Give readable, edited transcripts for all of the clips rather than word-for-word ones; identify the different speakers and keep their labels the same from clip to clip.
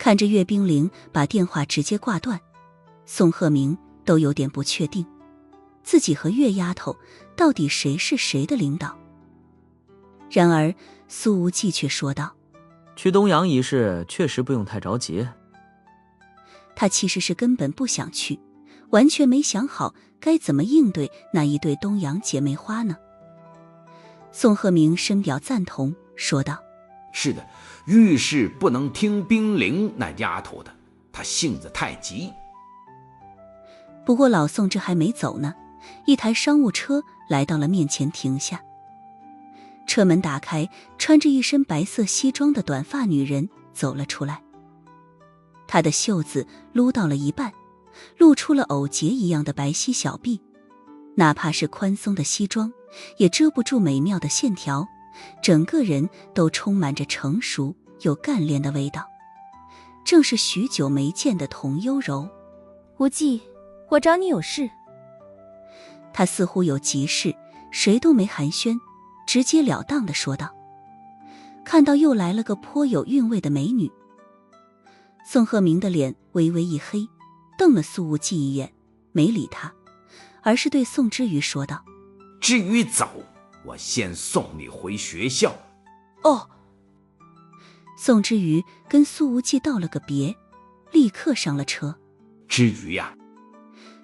Speaker 1: 看着岳冰凌把电话直接挂断，宋鹤鸣都有点不确定，自己和岳丫头到底谁是谁的领导。然而苏无忌却说道：
Speaker 2: 去东阳一事确实不用太着急。
Speaker 1: 他其实是根本不想去，完全没想好该怎么应对那一对东阳姐妹花呢。宋鹤鸣深表赞同，说道：
Speaker 3: 是的，遇事不能听冰凌那丫头的，她性子太急。
Speaker 1: 不过老宋这还没走呢，一台商务车来到了面前停下。车门打开，穿着一身白色西装的短发女人走了出来。她的袖子撸到了一半，露出了藕节一样的白皙小臂，哪怕是宽松的西装也遮不住美妙的线条，整个人都充满着成熟又干练的味道，正是许久没见的童幽柔。
Speaker 4: 无忌，我找你有事。
Speaker 1: 他似乎有急事，谁都没寒暄，直截了当地说道。看到又来了个颇有韵味的美女，宋鹤鸣的脸微微一黑，瞪了苏无忌一眼，没理他，而是对宋之瑜说道：
Speaker 3: 至于走，我先送你回学校。
Speaker 4: 哦。
Speaker 1: 宋之瑜跟苏无忌道了个别，立刻上了车。
Speaker 3: 之瑜呀，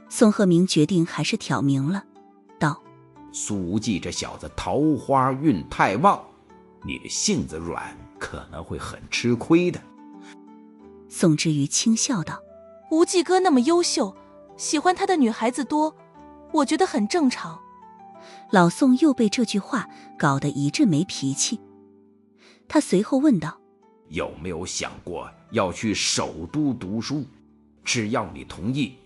Speaker 1: 宋鹤鸣决定还是挑明了，道：
Speaker 3: 苏无忌这小子桃花运太旺，你的性子软，可能会很吃亏的。
Speaker 1: 宋之瑜轻笑道：
Speaker 4: 无忌哥那么优秀，喜欢他的女孩子多，我觉得很正常。
Speaker 1: 老宋又被这句话搞得一阵没脾气。他随后问道：
Speaker 3: 有没有想过要去首都读书？只要你同意，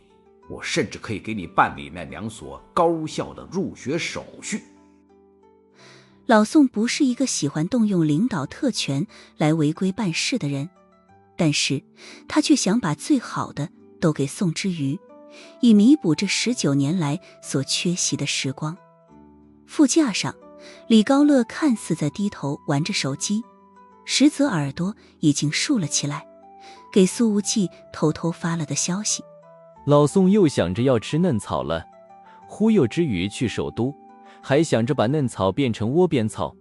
Speaker 3: 我甚至可以给你办理那2所高校的入学手续。
Speaker 1: 老宋不是一个喜欢动用领导特权来违规办事的人，但是他却想把最好的都给宋之瑜，以弥补这19年来所缺席的时光。副驾上，李高乐看似在低头玩着手机，实则耳朵已经竖了起来，给苏无忌偷偷发了个消息。
Speaker 5: 老宋又想着要吃嫩草了，忽悠之余去首都，还想着把嫩草变成窝边草。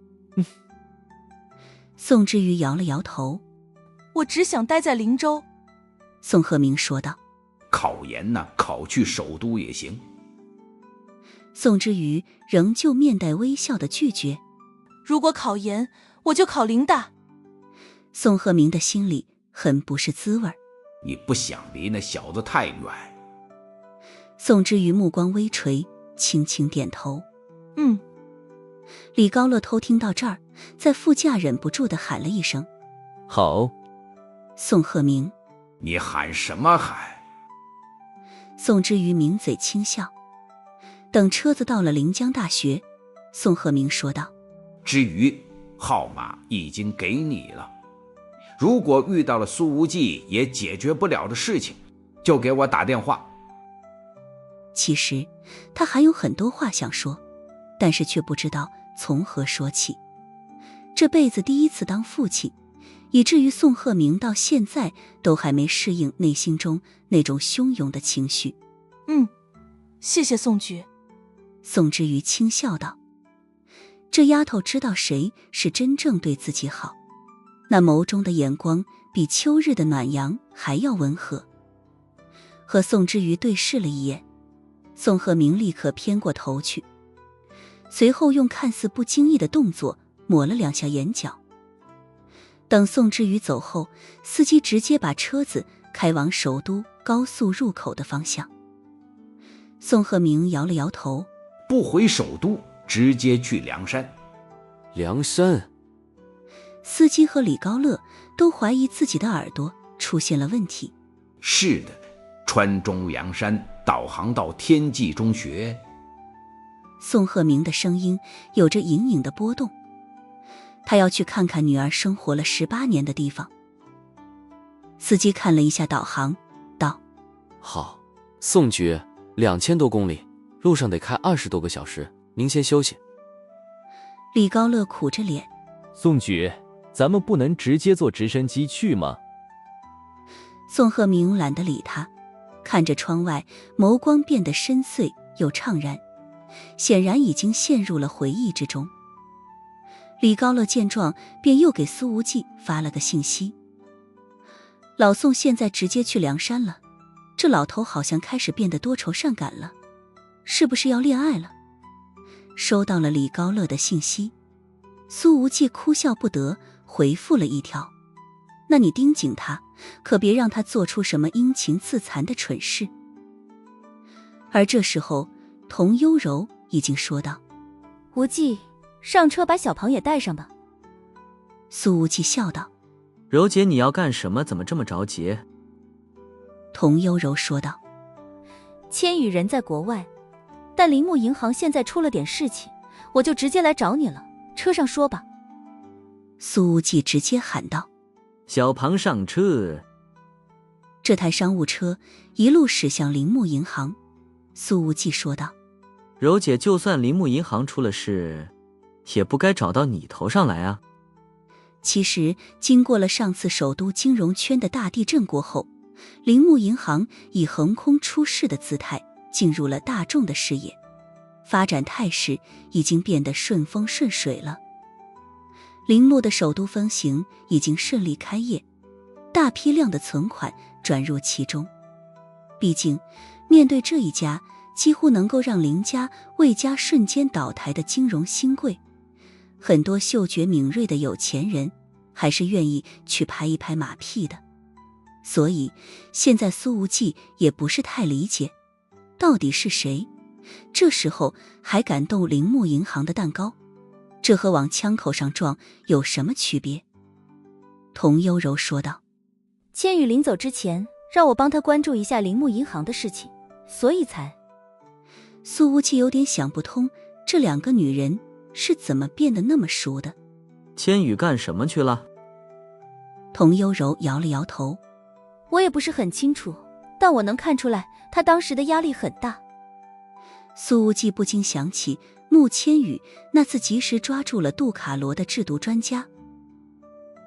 Speaker 1: 宋之瑜摇了摇头：
Speaker 4: 我只想待在灵州。
Speaker 1: 宋鹤鸣说道：
Speaker 3: 考研呢，考去首都也行。
Speaker 1: 宋之瑜仍旧面带微笑的拒绝：
Speaker 4: 如果考研，我就考灵大。
Speaker 1: 宋鹤鸣的心里很不是滋味。
Speaker 3: 你不想离那小子太远。
Speaker 1: 宋之瑜目光微垂，轻轻点头。李高乐偷听到这儿，在副驾忍不住地喊了一声：
Speaker 5: 好。
Speaker 1: 宋鹤鸣：
Speaker 3: 你喊什么喊？
Speaker 1: 宋之瑜抿嘴轻笑。等车子到了临江大学，宋鹤鸣说道：
Speaker 3: 之余，号码已经给你了，如果遇到了苏无忌也解决不了的事情，就给我打电话。
Speaker 1: 其实他还有很多话想说，但是却不知道从何说起。这辈子第一次当父亲，以至于宋鹤鸣到现在都还没适应内心中那种汹涌的情绪。
Speaker 4: 谢谢宋局。
Speaker 1: 宋之瑜轻笑道：这丫头知道谁是真正对自己好，那眸中的眼光比秋日的暖阳还要温和。和宋之瑜对视了一眼，宋鹤鸣立刻偏过头去，随后用看似不经意的动作抹了2下眼角。等宋之瑜走后，司机直接把车子开往首都高速入口的方向。宋鹤鸣摇了摇头：
Speaker 3: 不回首都，直接去梁山。
Speaker 5: 梁山？
Speaker 1: 司机和李高乐都怀疑自己的耳朵出现了问题。
Speaker 3: 是的，川中梁山导航到天际中学。
Speaker 1: 宋鹤鸣的声音有着隐隐的波动，他要去看看女儿生活了18年的地方。司机看了一下导航，道：
Speaker 6: 好，宋局，2000多公里，路上得开20多个小时，您先休息。
Speaker 1: 李高乐苦着脸：
Speaker 5: 宋局，咱们不能直接坐直升机去吗？
Speaker 1: 宋鹤明懒得理他，看着窗外，眸光变得深邃又怅然，显然已经陷入了回忆之中。李高乐见状，便又给苏无忌发了个信息：老宋现在直接去梁山了，这老头好像开始变得多愁善感了，是不是要恋爱了？收到了李高乐的信息，苏无忌哭笑不得，回复了一条：那你盯紧他，可别让他做出什么阴晴自残的蠢事。而这时候，童幽柔已经说道：
Speaker 7: 无忌，上车把小庞也带上吧。
Speaker 1: 苏无忌笑道：
Speaker 2: 柔姐你要干什么？怎么这么着急？
Speaker 1: 童幽柔说道：
Speaker 7: 千羽人在国外，但铃木银行现在出了点事情，我就直接来找你了，车上说吧。
Speaker 1: 苏无忌直接喊道：
Speaker 2: 小庞上车。
Speaker 1: 这台商务车一路驶向铃木银行。苏无忌说道：
Speaker 2: 柔姐，就算铃木银行出了事，也不该找到你头上来啊。
Speaker 1: 其实经过了上次首都金融圈的大地震过后，铃木银行以横空出世的姿态进入了大众的视野，发展态势已经变得顺风顺水了。铃木的首都分行已经顺利开业，大批量的存款转入其中。毕竟面对这一家几乎能够让林家、魏家瞬间倒台的金融新贵，很多嗅觉敏锐的有钱人还是愿意去拍一拍马屁的。所以现在苏无忌也不是太理解，到底是谁这时候还敢动铃木银行的蛋糕，这和往枪口上撞有什么区别？童幽柔说道：
Speaker 7: 千羽临走之前让我帮他关注一下铃木银行的事情，所以才……
Speaker 1: 苏无忌有点想不通，这两个女人是怎么变得那么熟的？
Speaker 2: 千羽干什么去了？
Speaker 1: 童幽柔摇了摇头：
Speaker 7: 我也不是很清楚，但我能看出来他当时的压力很大。
Speaker 1: 苏无忌不禁想起穆千羽那次及时抓住了杜卡罗的制毒专家，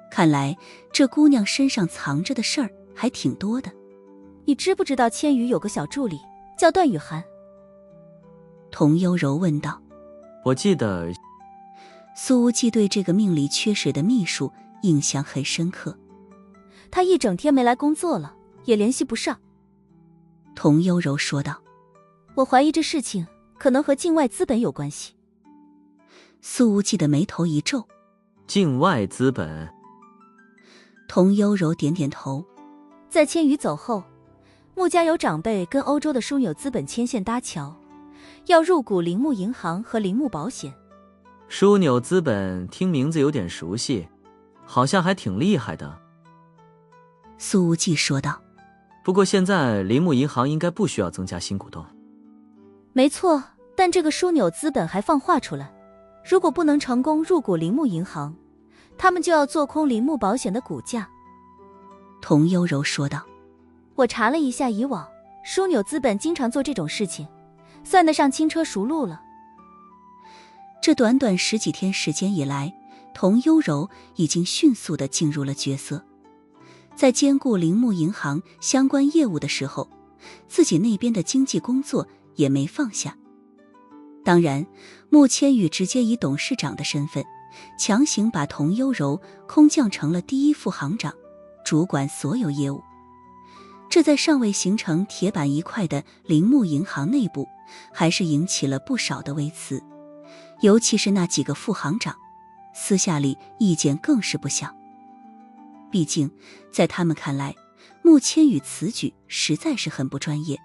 Speaker 1: 看来这姑娘身上藏着的事儿还挺多的。
Speaker 7: 你知不知道千羽有个小助理叫段雨涵？
Speaker 1: 童幽柔问道。
Speaker 2: 我记得。
Speaker 1: 苏无忌对这个命里缺水的秘书印象很深刻。
Speaker 7: 他一整天没来工作了，也联系不上。
Speaker 1: 童幽柔说道。
Speaker 7: 我怀疑这事情可能和境外资本有关系。
Speaker 1: 苏无忌的眉头一皱。
Speaker 2: 境外资本？
Speaker 1: 童幽柔点点头。
Speaker 7: 在千羽走后，穆家有长辈跟欧洲的枢纽资本牵线搭桥，要入股铃木银行和铃木保险。
Speaker 2: 枢纽资本听名字有点熟悉，好像还挺厉害的。
Speaker 1: 苏无忌说道。
Speaker 2: 不过现在铃木银行应该不需要增加新股东。
Speaker 7: 没错，但这个枢纽资本还放话出来，如果不能成功入股铃木银行，他们就要做空铃木保险的股价。
Speaker 1: 童幽柔说道。
Speaker 7: 我查了一下以往，枢纽资本经常做这种事情，算得上轻车熟路了。
Speaker 1: 这短短10几天时间以来，童幽柔已经迅速地进入了角色。在兼顾铃木银行相关业务的时候，自己那边的经纪工作也没放下。当然，穆千羽直接以董事长的身份，强行把童幽柔空降成了第一副行长，主管所有业务。这在尚未形成铁板一块的铃木银行内部，还是引起了不少的微词。尤其是那几个副行长，私下里意见更是不小。毕竟在他们看来，穆千羽此举实在是很不专业。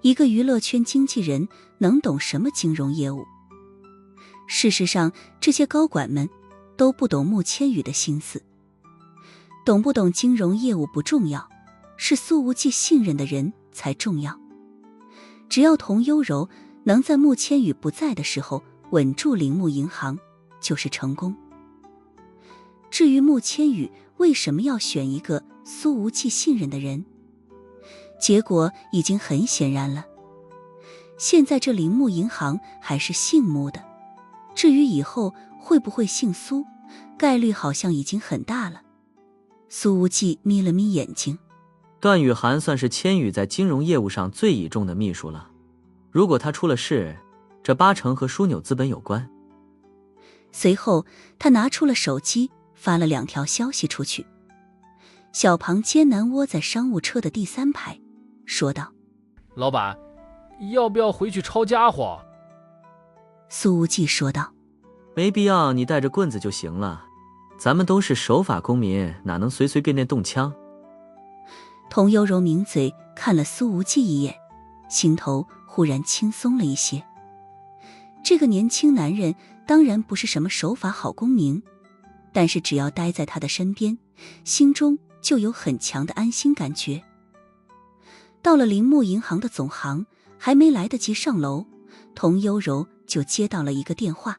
Speaker 1: 一个娱乐圈经纪人能懂什么金融业务？事实上，这些高管们都不懂穆千羽的心思。懂不懂金融业务不重要，是苏无忌信任的人才重要。只要童幽柔能在穆千羽不在的时候稳住铃木银行，就是成功。至于穆千羽为什么要选一个苏无忌信任的人，结果已经很显然了。现在这铃木银行还是姓穆的，至于以后会不会姓苏，概率好像已经很大了。苏无忌眯了眯眼睛。
Speaker 2: 段雨涵算是千羽在金融业务上最倚重的秘书了，如果他出了事，这8成和枢纽资本有关。
Speaker 1: 随后他拿出了手机，发了2条消息出去。小庞艰难窝在商务车的第3排，说道：
Speaker 8: 老板，要不要回去抄家伙？
Speaker 1: 苏无忌说道：
Speaker 2: 没必要，你带着棍子就行了，咱们都是守法公民，哪能随随便便动枪。
Speaker 1: 童悠柔抿嘴看了苏无忌一眼，心头忽然轻松了一些。这个年轻男人当然不是什么守法好公民，但是只要待在他的身边，心中就有很强的安心感觉。到了铃木银行的总行，还没来得及上楼，童悠柔就接到了一个电话。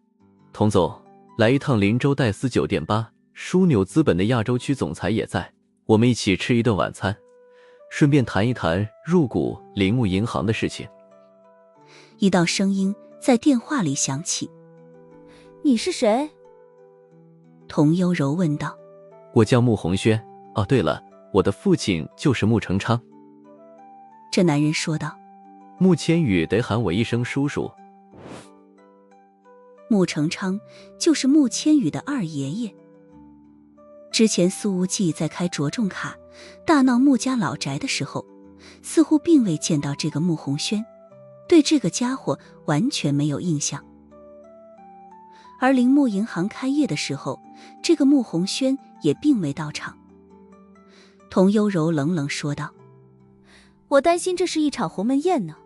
Speaker 5: 童总，来一趟林州戴斯酒店吧，枢纽资本的亚洲区总裁也在，我们一起吃一顿晚餐，顺便谈一谈入股铃木银行的事情。
Speaker 1: 一道声音在电话里响起。
Speaker 7: 你是谁？
Speaker 1: 童悠柔问道。
Speaker 5: 我叫穆宏轩。哦，对了，我的父亲就是穆成昌。
Speaker 1: 这男人说道。
Speaker 5: 穆千羽得喊我一声叔叔。
Speaker 1: 穆成昌就是穆千羽的二爷爷。之前苏无忌在开着重卡大闹穆家老宅的时候，似乎并未见到这个穆宏轩，对这个家伙完全没有印象。而铃木银行开业的时候，这个穆宏轩也并未到场。童悠柔冷冷说道：
Speaker 7: 我担心这是一场鸿门宴呢。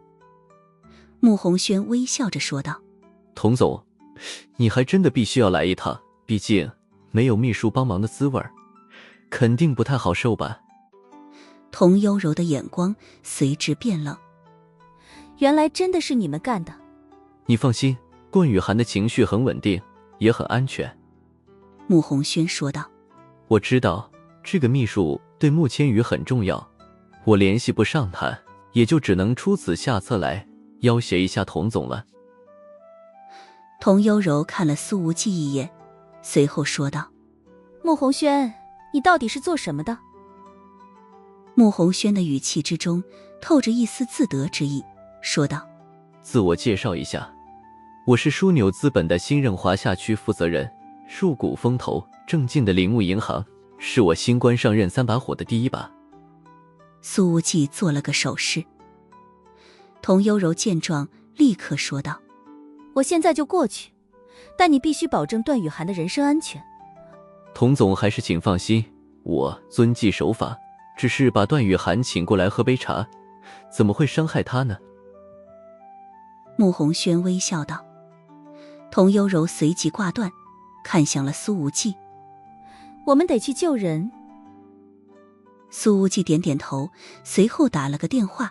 Speaker 1: 穆宏轩微笑着说道：
Speaker 5: 童总，你还真的必须要来一趟，毕竟没有秘书帮忙的滋味，肯定不太好受吧。
Speaker 1: 童悠柔的眼光随之变冷。
Speaker 7: 原来真的是你们干的。
Speaker 5: 你放心，冠雨涵的情绪很稳定，也很安全。
Speaker 1: 穆宏轩说道。
Speaker 5: 我知道这个秘书对穆千羽很重要，我联系不上他，也就只能出此下策来要挟一下童总了。
Speaker 1: 童悠柔看了苏无忌一眼，随后说道：
Speaker 7: 穆宏轩，你到底是做什么的？
Speaker 1: 穆宏轩的语气之中透着一丝自得之意，说道：
Speaker 5: 自我介绍一下，我是枢纽资本的新任华夏区负责人，入股风头正劲的铃木银行，是我新官上任3把火的第1把。
Speaker 1: 苏无忌做了个手势。童悠柔见状立刻说道：
Speaker 7: 我现在就过去，但你必须保证段雨涵的人身安全。
Speaker 5: 童总还是请放心，我遵纪守法，只是把段雨涵请过来喝杯茶，怎么会伤害他呢？
Speaker 1: 穆宏轩微笑道。童悠柔随即挂断，看向了苏无忌。
Speaker 7: 我们得去救人。
Speaker 1: 苏无忌点点头，随后打了个电话，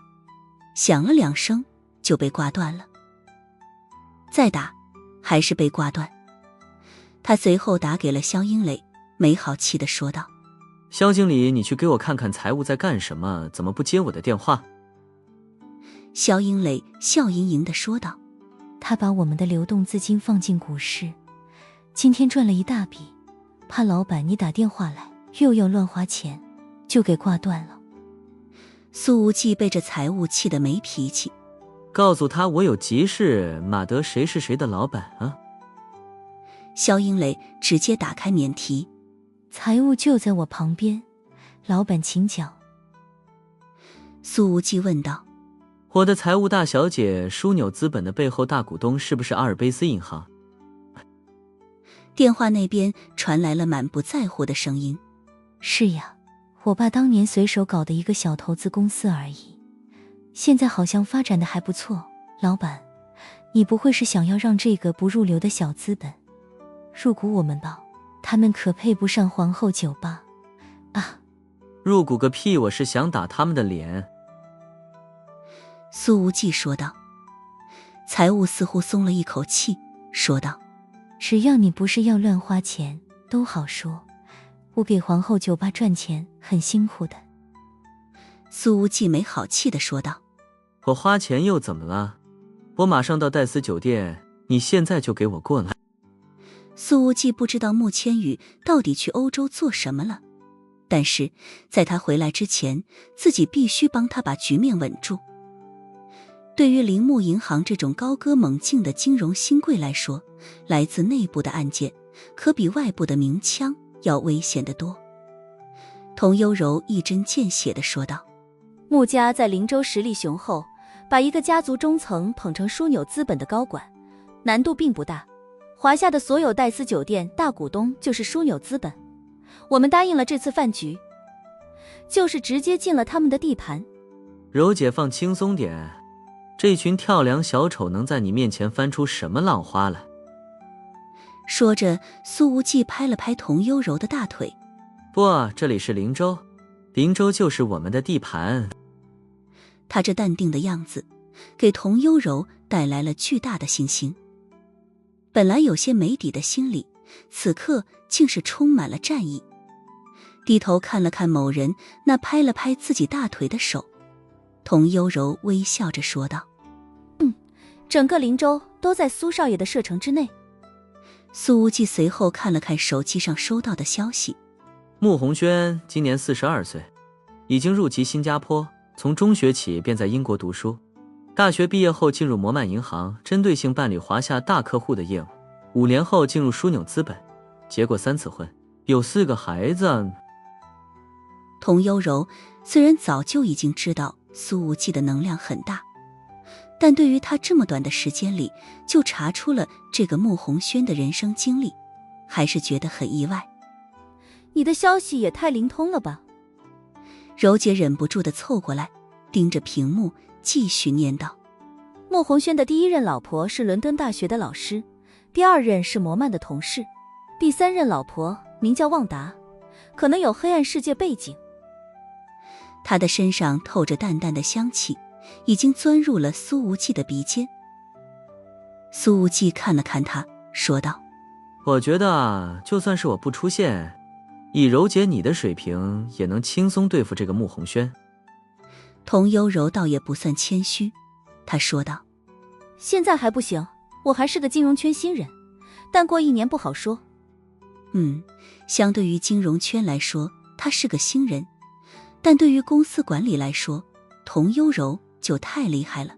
Speaker 1: 响了2声就被挂断了。再打还是被挂断。他随后打给了肖英磊，没好气地说道：
Speaker 2: 肖经理，你去给我看看财务在干什么，怎么不接我的电话？
Speaker 1: 肖英磊笑盈盈地说道：
Speaker 7: 他把我们的流动资金放进股市，今天赚了一大笔，怕老板你打电话来又要乱花钱，就给挂断了。
Speaker 1: 苏无忌被这财务气得没脾气，
Speaker 2: 告诉他我有急事，马得谁是谁的老板啊？
Speaker 1: 肖英磊直接打开免提：
Speaker 7: 财务就在我旁边，老板请讲。
Speaker 1: 苏无忌问道：
Speaker 2: 我的财务大小姐，枢纽资本的背后大股东是不是阿尔卑斯银行？
Speaker 1: 电话那边传来了满不在乎的声音：
Speaker 7: 是呀，我爸当年随手搞的一个小投资公司而已，现在好像发展的还不错。老板，你不会是想要让这个不入流的小资本入股我们吧？他们可配不上皇后酒吧啊！
Speaker 2: 入股个屁，我是想打他们的脸。
Speaker 1: 苏无忌说道。财务似乎松了一口气，说道：
Speaker 7: 只要你不是要乱花钱都好说，我给皇后酒吧赚钱很辛苦的。
Speaker 1: 苏无忌没好气地说道：
Speaker 2: 我花钱又怎么了？我马上到戴斯酒店，你现在就给我过来。
Speaker 1: 苏无忌不知道穆千羽到底去欧洲做什么了，但是在他回来之前，自己必须帮他把局面稳住。对于铃木银行这种高歌猛进的金融新贵来说，来自内部的案件可比外部的明枪要危险得多。童优柔一针见血地说道：
Speaker 9: 穆家在灵州实力雄厚，把一个家族中层捧成枢纽资本的高管，难度并不大。华夏的所有戴斯酒店大股东就是枢纽资本，我们答应了这次饭局，就是直接进了他们的地盘。
Speaker 2: 柔姐放轻松点，这群跳梁小丑能在你面前翻出什么浪花来？
Speaker 1: 说着，苏无忌拍了拍童优柔的大腿。
Speaker 2: 不，这里是灵州，灵州就是我们的地盘。
Speaker 1: 他这淡定的样子，给童优柔带来了巨大的信心。本来有些没底的心里，此刻竟是充满了战意。低头看了看某人那拍了拍自己大腿的手，童优柔微笑着说道：
Speaker 9: 整个灵州都在苏少爷的射程之内。
Speaker 1: 苏无忌随后看了看手机上收到的消息，
Speaker 2: 穆宏轩今年42岁，已经入籍新加坡，从中学起便在英国读书，大学毕业后进入摩曼银行，针对性办理华夏大客户的业务，5年后进入枢纽资本，结过3次婚，有4个孩子。
Speaker 1: 童优柔虽然早就已经知道苏无忌的能量很大，但对于他这么短的时间里就查出了这个穆宏轩的人生经历，还是觉得很意外。
Speaker 9: 你的消息也太灵通了吧？
Speaker 1: 柔姐忍不住地凑过来，盯着屏幕继续念叨：
Speaker 9: 穆宏轩的第1任老婆是伦敦大学的老师，第2任是摩曼的同事，第3任老婆名叫旺达，可能有黑暗世界背景。
Speaker 1: 他的身上透着淡淡的香气，已经钻入了苏无忌的鼻尖。苏无忌看了看他，说道：
Speaker 2: 我觉得就算是我不出现，以柔姐你的水平也能轻松对付这个穆宏轩。
Speaker 1: 童优柔倒也不算谦虚，他说道：
Speaker 9: 现在还不行，我还是个金融圈新人，但过1年不好说。
Speaker 1: 相对于金融圈来说，他是个新人，但对于公司管理来说，童优柔就太厉害了。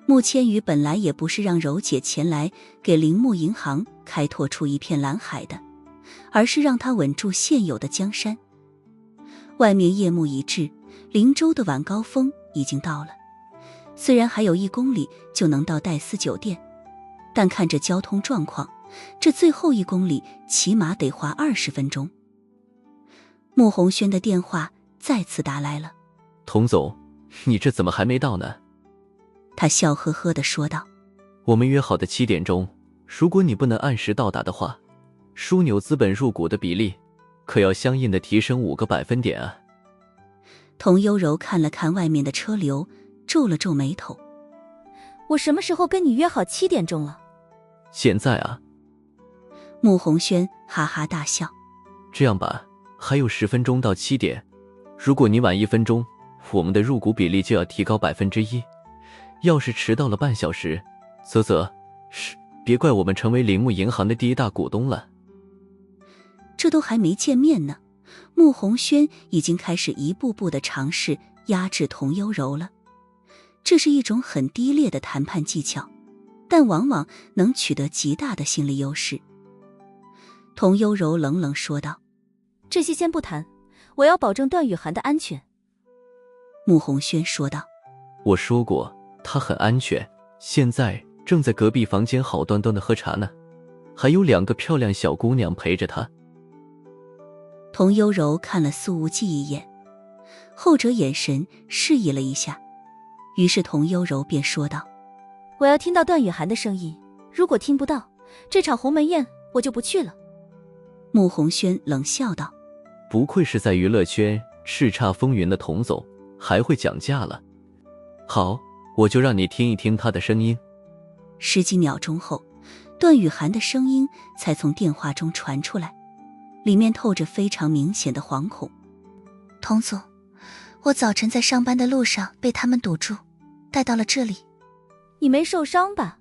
Speaker 1: 穆千羽本来也不是让柔姐前来给铃木银行开拓出一片蓝海的，而是让他稳住现有的江山。外面夜幕已至，灵州的晚高峰已经到了。虽然还有1公里就能到戴斯酒店，但看着交通状况，这最后1公里起码得花20分钟。穆宏轩的电话再次打来了。
Speaker 5: 童总，你这怎么还没到呢？
Speaker 1: 他笑呵呵地说道：
Speaker 5: 我们约好的7点钟，如果你不能按时到达的话，枢纽资本入股的比例可要相应的提升5个百分点啊。
Speaker 1: 童优柔看了看外面的车流，皱了皱眉头。
Speaker 9: 我什么时候跟你约好7点钟了？
Speaker 5: 现在啊。
Speaker 1: 穆宏轩哈哈大笑。
Speaker 5: 这样吧，还有10分钟到7点，如果你晚1分钟，我们的入股比例就要提高1%，要是迟到了半小时，别怪我们成为铃木银行的第1大股东了。
Speaker 1: 这都还没见面呢，穆宏轩已经开始一步步的尝试压制童优柔了。这是一种很低劣的谈判技巧，但往往能取得极大的心理优势。童优柔冷冷说道：
Speaker 9: 这些先不谈，我要保证段雨涵的安全。
Speaker 1: 穆宏轩说道：
Speaker 5: 我说过他很安全，现在正在隔壁房间好端端的喝茶呢，还有2个漂亮小姑娘陪着他。
Speaker 1: 童优柔看了苏无忌一眼，后者眼神示意了一下，于是童优柔便说道：
Speaker 9: 我要听到段雨涵的声音，如果听不到，这场鸿门宴我就不去了。
Speaker 1: 穆宏轩冷笑道：
Speaker 5: 不愧是在娱乐圈叱咤风云的童总，还会讲价了。好，我就让你听一听他的声音。
Speaker 1: 10几秒钟后，段雨涵的声音才从电话中传出来，里面透着非常明显的惶恐。
Speaker 10: 童总，我早晨在上班的路上被他们堵住，带到了这里。
Speaker 9: 你没受伤吧？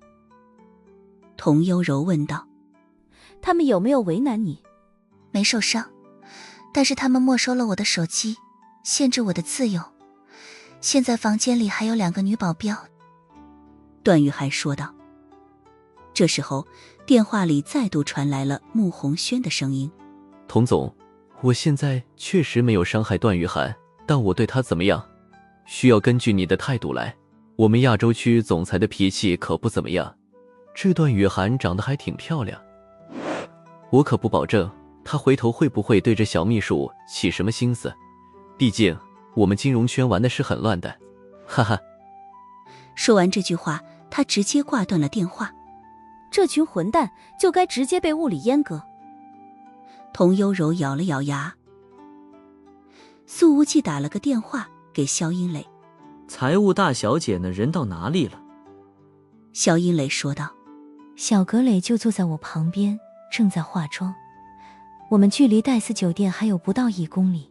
Speaker 1: 童优柔问道。
Speaker 9: 他们有没有为难你？
Speaker 10: 没受伤，但是他们没收了我的手机，限制我的自由。现在房间里还有2个女保镖。
Speaker 1: 段誉还说道。这时候，电话里再度传来了穆红轩的声音：
Speaker 5: 童总，我现在确实没有伤害段誉涵，但我对他怎么样，需要根据你的态度来。我们亚洲区总裁的脾气可不怎么样，这段誉涵长得还挺漂亮，我可不保证他回头会不会对这小秘书起什么心思，毕竟我们金融圈玩的是很乱的，哈哈。
Speaker 1: 说完这句话，他直接挂断了电话。
Speaker 9: 这群混蛋就该直接被物理阉割。
Speaker 1: 童优柔咬了咬牙。苏无忌打了个电话给肖英磊：
Speaker 2: 财务大小姐呢？人到哪里了？
Speaker 1: 肖英磊说道：
Speaker 7: 小葛磊就坐在我旁边，正在化妆。我们距离戴斯酒店还有不到1公里。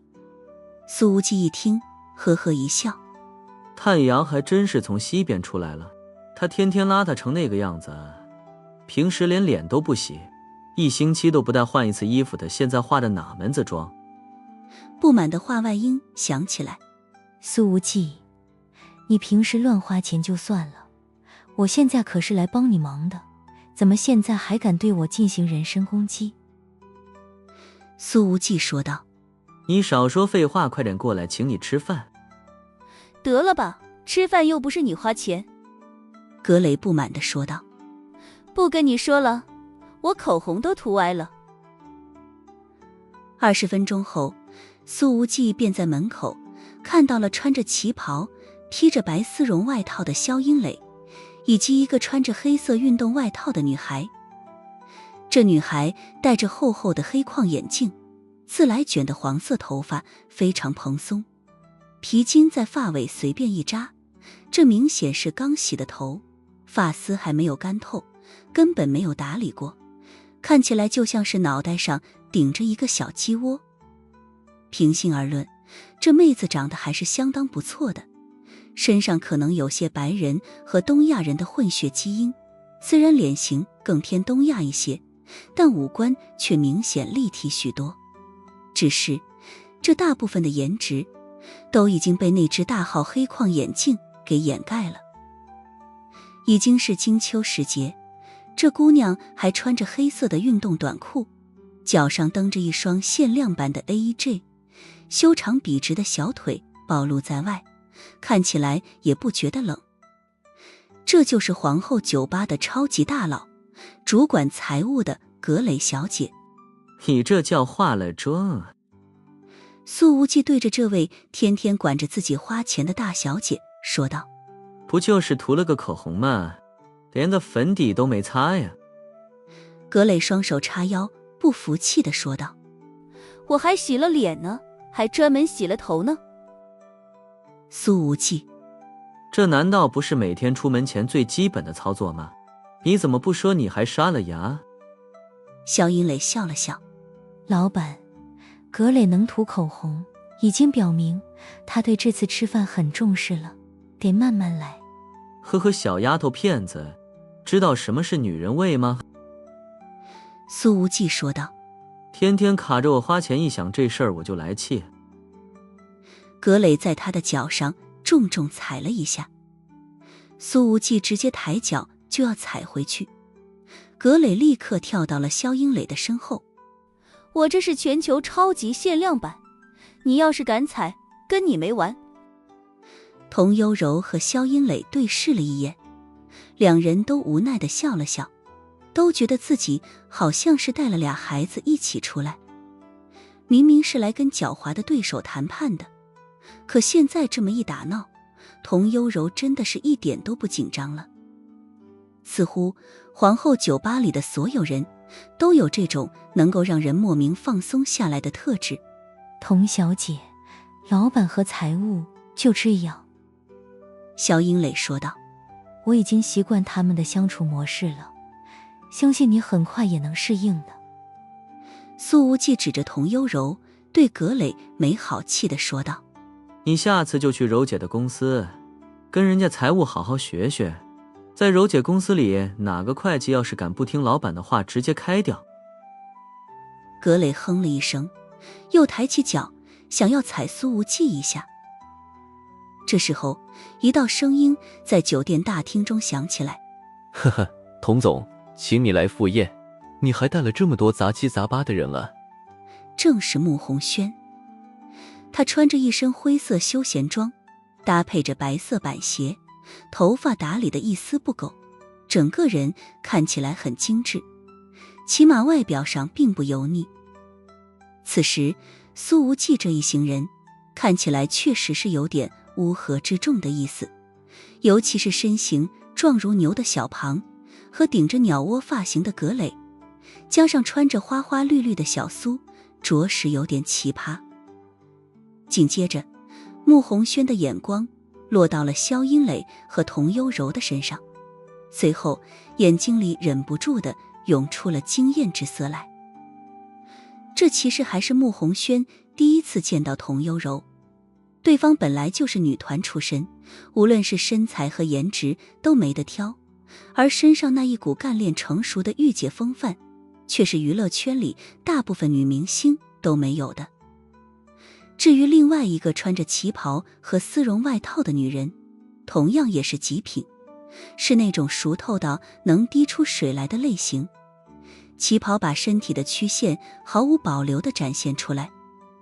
Speaker 1: 苏无忌一听，呵呵一笑：
Speaker 2: 太阳还真是从西边出来了，他天天邋遢成那个样子，平时连脸都不洗，1星期都不带换一次衣服的，现在化的哪门子妆？
Speaker 1: 不满的话外音响起来：
Speaker 7: 苏无忌，你平时乱花钱就算了，我现在可是来帮你忙的，怎么现在还敢对我进行人身攻击？
Speaker 1: 苏无忌说道：
Speaker 2: 你少说废话，快点过来请你吃饭。
Speaker 9: 得了吧，吃饭又不是你花钱。
Speaker 1: 葛磊不满地说道：
Speaker 9: 不跟你说了，我口红都涂歪了。
Speaker 1: 20分钟后，苏无忌便在门口看到了穿着旗袍披着白丝绒外套的肖英磊，以及一个穿着黑色运动外套的女孩。这女孩戴着厚厚的黑框眼镜，自来卷的黄色头发非常蓬松，皮筋在发尾随便一扎，这明显是刚洗的头，发丝还没有干透，根本没有打理过，看起来就像是脑袋上顶着一个小鸡窝。平心而论，这妹子长得还是相当不错的，身上可能有些白人和东亚人的混血基因，虽然脸型更偏东亚一些，但五官却明显立体许多。只是这大部分的颜值都已经被那只大号黑框眼镜给掩盖了。已经是金秋时节，这姑娘还穿着黑色的运动短裤，脚上蹬着一双限量版的 AEG， 修长笔直的小腿暴露在外，看起来也不觉得冷。这就是皇后酒吧的超级大佬，主管财务的葛磊小姐。
Speaker 2: 你这叫化了妆啊！
Speaker 1: 苏无忌对着这位天天管着自己花钱的大小姐说道：
Speaker 2: 不就是涂了个口红吗？连个粉底都没擦呀。
Speaker 1: 葛磊双手叉腰，不服气地说道：
Speaker 9: 我还洗了脸呢，还专门洗了头呢。
Speaker 1: 苏无忌：
Speaker 2: 这难道不是每天出门前最基本的操作吗？你怎么不说你还刷了牙？
Speaker 1: 肖英磊笑了笑：
Speaker 7: 老板，葛磊能涂口红，已经表明他对这次吃饭很重视了，得慢慢来。
Speaker 2: 呵呵，小丫头片子，知道什么是女人味吗？
Speaker 1: 苏无忌说道：
Speaker 2: 天天卡着我花钱，一想这事儿我就来气。
Speaker 1: 葛磊在他的脚上重重踩了一下，苏无忌直接抬脚就要踩回去，葛磊立刻跳到了肖英磊的身后：
Speaker 9: 我这是全球超级限量版，你要是敢踩，跟你没完。
Speaker 1: 童优柔和肖英磊对视了一眼，两人都无奈地笑了笑，都觉得自己好像是带了俩孩子一起出来，明明是来跟狡猾的对手谈判的，可现在这么一打闹，童优柔真的是一点都不紧张了。似乎皇后酒吧里的所有人都有这种能够让人莫名放松下来的特质。
Speaker 7: 童小姐，老板和财务就这样。
Speaker 1: 肖英磊说道：
Speaker 7: 我已经习惯他们的相处模式了，相信你很快也能适应的。
Speaker 1: 苏无忌指着童优柔对葛磊没好气地说道：
Speaker 2: 你下次就去柔姐的公司，跟人家财务好好学学，在柔姐公司里，哪个会计要是敢不听老板的话，直接开掉。
Speaker 1: 葛磊哼了一声，又抬起脚想要踩苏无忌一下。这时候，一道声音在酒店大厅中响起来：“
Speaker 5: 呵呵，童总，请你来赴宴，你还带了这么多杂七杂八的人了。”
Speaker 1: 正是穆红轩。他穿着一身灰色休闲装，搭配着白色板鞋，头发打理得一丝不苟，整个人看起来很精致，起码外表上并不油腻。此时苏无忌这一行人看起来确实是有点乌合之众的意思，尤其是身形壮如牛的小庞和顶着鸟窝发型的葛磊，加上穿着花花绿绿的小苏，着实有点奇葩。紧接着，穆红轩的眼光落到了萧音磊和童幽柔的身上，随后眼睛里忍不住地涌出了惊艳之色来。这其实还是穆红轩第一次见到童幽柔，对方本来就是女团出身，无论是身材和颜值都没得挑，而身上那一股干练成熟的御姐风范，却是娱乐圈里大部分女明星都没有的。至于另外一个穿着旗袍和丝绒外套的女人，同样也是极品，是那种熟透到能滴出水来的类型。旗袍把身体的曲线毫无保留地展现出来，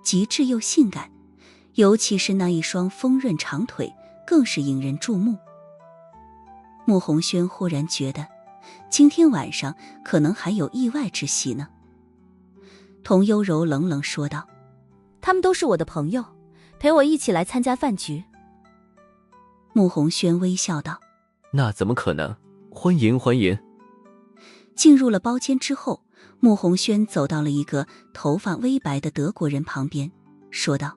Speaker 1: 极致又性感，尤其是那一双丰润长腿更是引人注目。穆红轩忽然觉得今天晚上可能还有意外之喜呢。童幽柔冷冷说道：“
Speaker 9: 他们都是我的朋友，陪我一起来参加饭局。”
Speaker 1: 穆红轩微笑道：“
Speaker 5: 那怎么可能？欢迎欢迎。”
Speaker 1: 进入了包间之后，穆红轩走到了一个头发微白的德国人旁边，说道：“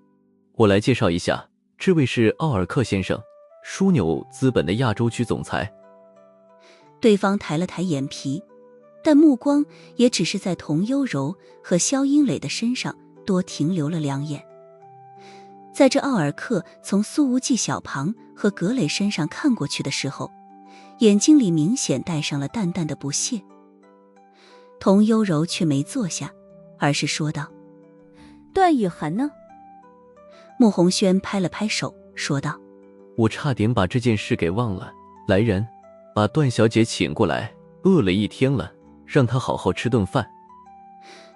Speaker 5: 我来介绍一下，这位是奥尔克先生，枢纽资本的亚洲区总裁。”
Speaker 1: 对方抬了抬眼皮，但目光也只是在童幽柔和萧音磊的身上多停留了2眼。在这奥尔克从苏无忌、小庞和葛磊身上看过去的时候，眼睛里明显带上了淡淡的不屑。童幽柔却没坐下，而是说道：“
Speaker 9: 段雨涵呢？”
Speaker 1: 穆红轩拍了拍手，说道：“
Speaker 5: 我差点把这件事给忘了。来人，把段小姐请过来，饿了一天了，让她好好吃顿饭。”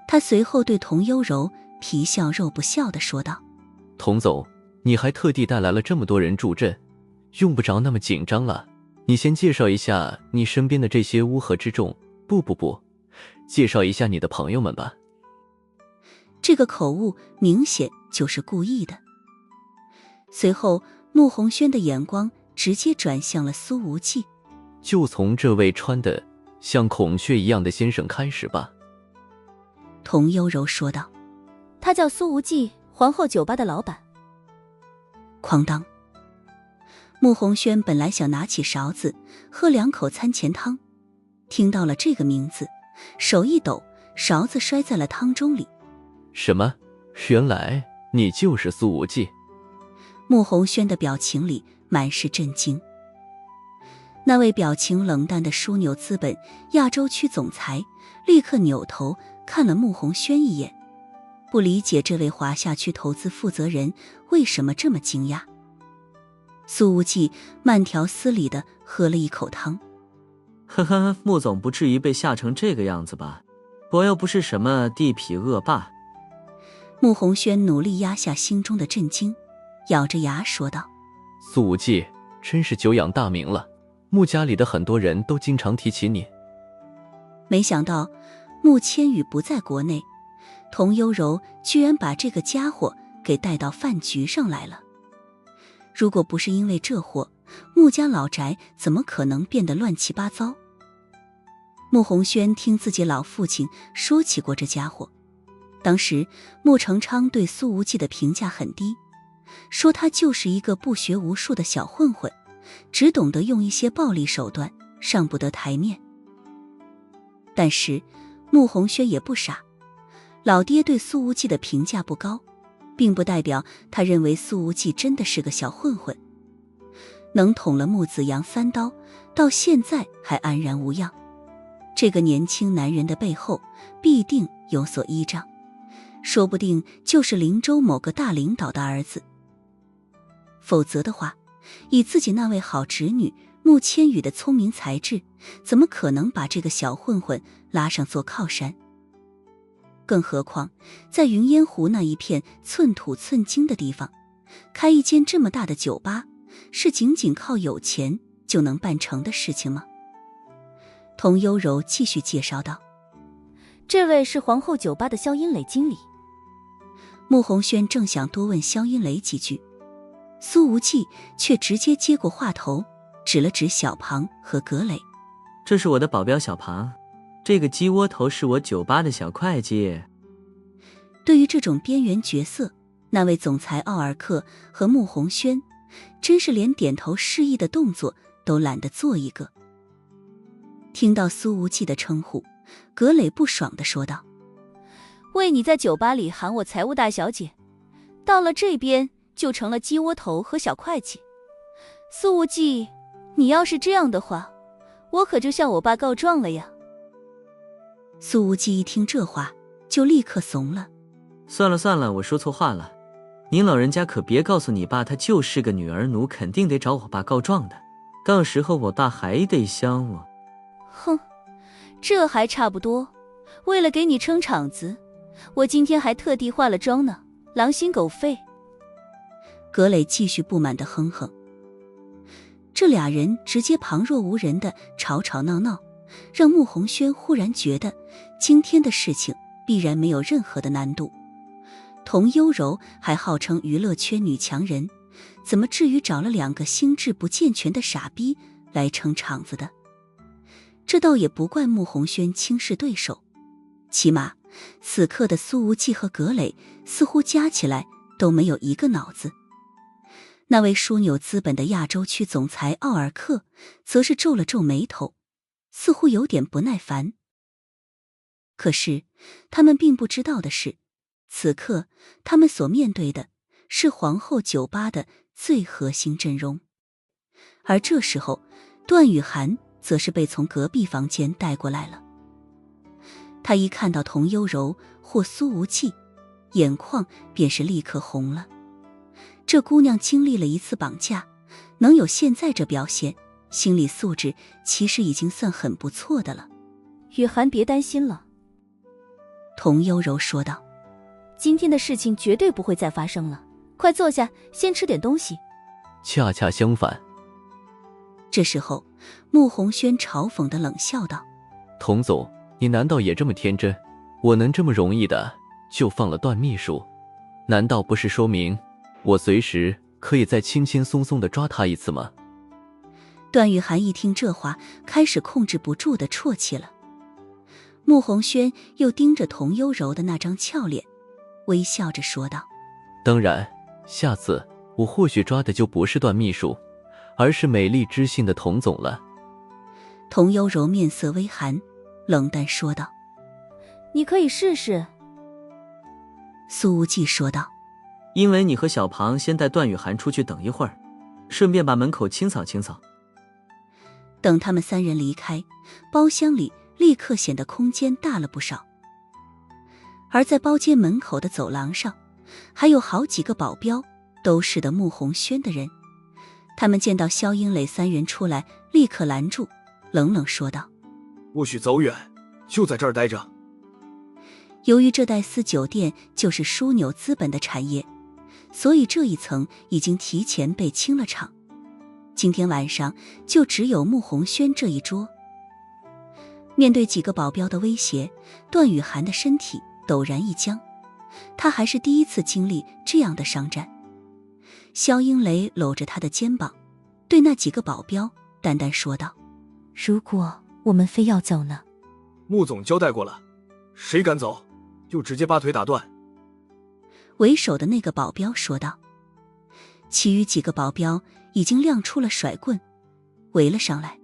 Speaker 1: 他随后对童幽柔皮笑肉不笑地说道：“
Speaker 5: 童总，你还特地带来了这么多人助阵，用不着那么紧张了。你先介绍一下你身边的这些乌合之众，不，介绍一下你的朋友们吧。”
Speaker 1: 这个口误明显就是故意的。随后穆红轩的眼光直接转向了苏无忌：“
Speaker 5: 就从这位穿得像孔雀一样的先生开始吧。”
Speaker 1: 童幽柔说道：“
Speaker 9: 他叫苏无忌，皇后酒吧的老板。”
Speaker 1: 哐当！穆红轩本来想拿起勺子喝2口餐前汤，听到了这个名字，手一抖，勺子摔在了汤盅里。
Speaker 5: “什么？原来你就是苏无忌？”
Speaker 1: 穆红轩的表情里满是震惊。那位表情冷淡的枢纽资本亚洲区总裁立刻扭头看了穆红轩一眼，不理解这位华夏区投资负责人为什么这么惊讶。苏无忌慢条斯理地喝了一口汤：“
Speaker 2: 呵呵，穆总不至于被吓成这个样子吧？我又不是什么地痞恶霸。”
Speaker 1: 穆红轩努力压下心中的震惊，咬着牙说道：“
Speaker 5: 苏无忌真是久仰大名了，穆家里的很多人都经常提起你。”
Speaker 1: 没想到穆千羽不在国内，童幽柔居然把这个家伙给带到饭局上来了。如果不是因为这货，穆家老宅怎么可能变得乱七八糟？穆红轩听自己老父亲说起过这家伙，当时穆成昌对苏无忌的评价很低，说他就是一个不学无术的小混混，只懂得用一些暴力手段，上不得台面。但是穆红轩也不傻，老爹对苏无忌的评价不高，并不代表他认为苏无忌真的是个小混混。能捅了穆子阳3刀，到现在还安然无恙，这个年轻男人的背后必定有所依仗。说不定就是灵州某个大领导的儿子。否则的话，以自己那位好侄女穆千羽的聪明才智，怎么可能把这个小混混拉上做靠山？更何况在云烟湖那一片寸土寸金的地方，开一间这么大的酒吧，是仅仅靠有钱就能办成的事情吗？童幽柔继续介绍道：
Speaker 9: 这位是皇后酒吧的萧音蕾经理。
Speaker 1: 穆红轩正想多问萧音蕾几句，苏无忌却直接接过话头，指了指小庞和葛磊：
Speaker 2: 这是我的保镖小庞，这个鸡窝头是我酒吧的小会计。
Speaker 1: 对于这种边缘角色，那位总裁奥尔克和穆红轩真是连点头示意的动作都懒得做一个。听到苏无忌的称呼，葛磊不爽地说道：
Speaker 9: 为你在酒吧里喊我财务大小姐，到了这边就成了鸡窝头和小会计。苏无忌，你要是这样的话，我可就向我爸告状了呀。
Speaker 1: 苏无忌一听这话就立刻怂了：
Speaker 2: 算了算了，我说错话了，您老人家可别告诉你爸他就是个女儿奴，肯定得找我爸告状的，到时候我爸还得香我。
Speaker 9: 哼，这还差不多，为了给你撑场子，我今天还特地化了妆呢，狼心狗肺。
Speaker 1: 葛磊继续不满地哼哼。这俩人直接旁若无人的吵吵闹闹，让穆红轩忽然觉得今天的事情必然没有任何的难度。童幽柔还号称娱乐圈女强人，怎么至于找了两个心智不健全的傻逼来撑场子的？这倒也不怪穆红轩轻视对手，起码此刻的苏无忌和葛磊似乎加起来都没有一个脑子。那位枢纽资本的亚洲区总裁奥尔克则是皱了皱眉头，似乎有点不耐烦。可是他们并不知道的是，此刻他们所面对的是皇后酒吧的最核心阵容。而这时候段雨涵则是被从隔壁房间带过来了。他一看到童幽柔或苏无忌，眼眶便是立刻红了。这姑娘经历了一次绑架，能有现在这表现，心理素质其实已经算很不错的了。
Speaker 9: 雨涵别担心了，
Speaker 1: 童幽柔说道，
Speaker 9: 今天的事情绝对不会再发生了，快坐下，先吃点东西。
Speaker 5: 恰恰相反。
Speaker 1: 这时候穆红轩嘲讽地冷笑道：
Speaker 5: 童总，你难道也这么天真？我能这么容易的就放了段秘书，难道不是说明我随时可以再轻轻松松地抓他一次吗？
Speaker 1: 段雨涵一听这话，开始控制不住地啜泣了。穆红轩又盯着童幽柔的那张俏脸，微笑着说道：
Speaker 5: 当然，下次我或许抓的就不是段秘书，而是美丽知性的童总了。
Speaker 1: 童幽柔面色微寒，冷淡说道：
Speaker 9: 你可以试试。
Speaker 1: 苏无忌说道：
Speaker 2: 因为你和小庞先带段雨涵出去等一会儿，顺便把门口清扫清扫。
Speaker 1: 等他们三人离开，包厢里立刻显得空间大了不少。而在包间门口的走廊上，还有好几个保镖，都是的穆红轩的人。他们见到萧英磊三人出来，立刻拦住，冷冷说道：
Speaker 11: 不许走远，就在这儿待着。
Speaker 1: 由于这戴斯酒店就是枢纽资本的产业，所以这一层已经提前被清了场。今天晚上就只有穆红轩这一桌。面对几个保镖的威胁，段雨涵的身体陡然一僵，他还是第一次经历这样的商战。萧英雷搂着他的肩膀，对那几个保镖淡淡说道：
Speaker 7: 如果我们非要走呢？
Speaker 11: 穆总交代过了，谁敢走就直接把腿打断。
Speaker 1: 为首的那个保镖说道。其余几个保镖已经亮出了甩棍，围了上来。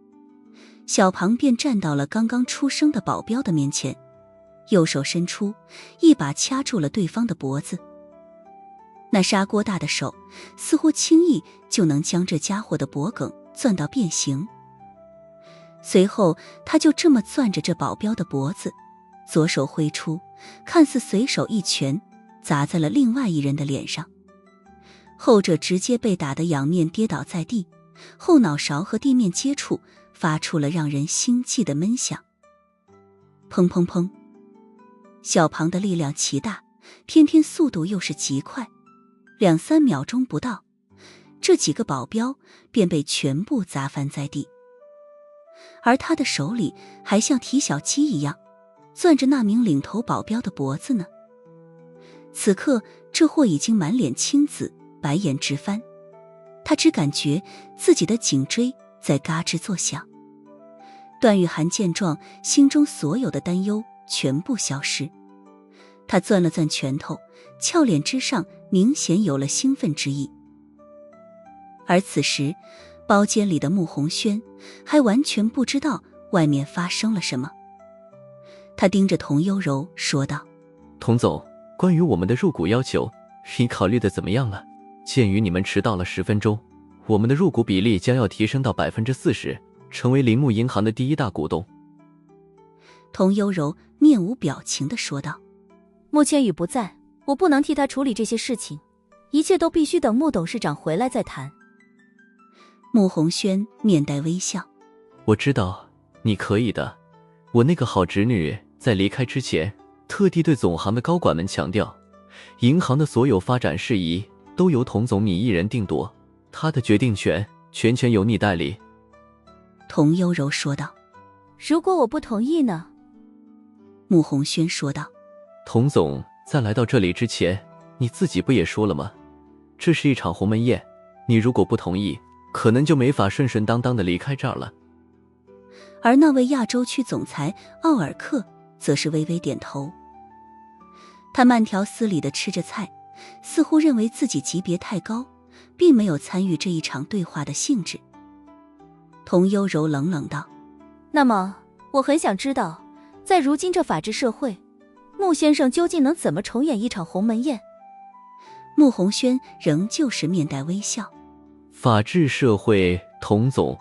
Speaker 1: 小庞便站到了刚刚出生的保镖的面前，右手伸出，一把掐住了对方的脖子。那砂锅大的手似乎轻易就能将这家伙的脖梗攥到变形。随后他就这么攥着这保镖的脖子，左手挥出，看似随手一拳砸在了另外一人的脸上，后者直接被打得仰面跌倒在地，后脑勺和地面接触，发出了让人心悸的闷响。砰砰砰！小庞的力量奇大，偏偏速度又是极快，2-3秒钟不到，这几个保镖便被全部砸翻在地，而他的手里还像提小鸡一样攥着那名领头保镖的脖子呢。此刻这货已经满脸青紫，白眼直翻，他只感觉自己的颈椎在嘎吱作响。段誉涵见状，心中所有的担忧全部消失，他攥了攥拳头，俏脸之上明显有了兴奋之意。而此时包间里的穆红轩还完全不知道外面发生了什么，他盯着童悠柔说道：
Speaker 5: 童总，关于我们的入股要求，你考虑的怎么样了？鉴于你们迟到了10分钟，我们的入股比例将要提升到 40%， 成为铃木银行的第1大股东。
Speaker 1: 童悠柔面无表情地说道：
Speaker 9: 穆千羽不在，我不能替他处理这些事情，一切都必须等穆董事长回来再谈。
Speaker 1: 穆红轩面带微笑：
Speaker 5: 我知道你可以的，我那个好侄女在离开之前特地对总行的高管们强调，银行的所有发展事宜都由童总你一人定夺，他的决定权全权由你代理。
Speaker 1: 童悠柔说道：
Speaker 9: 如果我不同意呢？
Speaker 1: 穆红轩说道：
Speaker 5: 童总在来到这里之前，你自己不也说了吗？这是一场鸿门宴，你如果不同意，可能就没法顺顺当当的离开这儿了。
Speaker 1: 而那位亚洲区总裁奥尔克则是微微点头，他慢条斯理地吃着菜，似乎认为自己级别太高，并没有参与这一场对话的兴致。童悠柔冷冷道：
Speaker 9: 那么我很想知道，在如今这法治社会，穆先生究竟能怎么重演一场鸿门宴？
Speaker 1: 穆红轩仍旧是面带微笑：
Speaker 5: 法治社会，童总，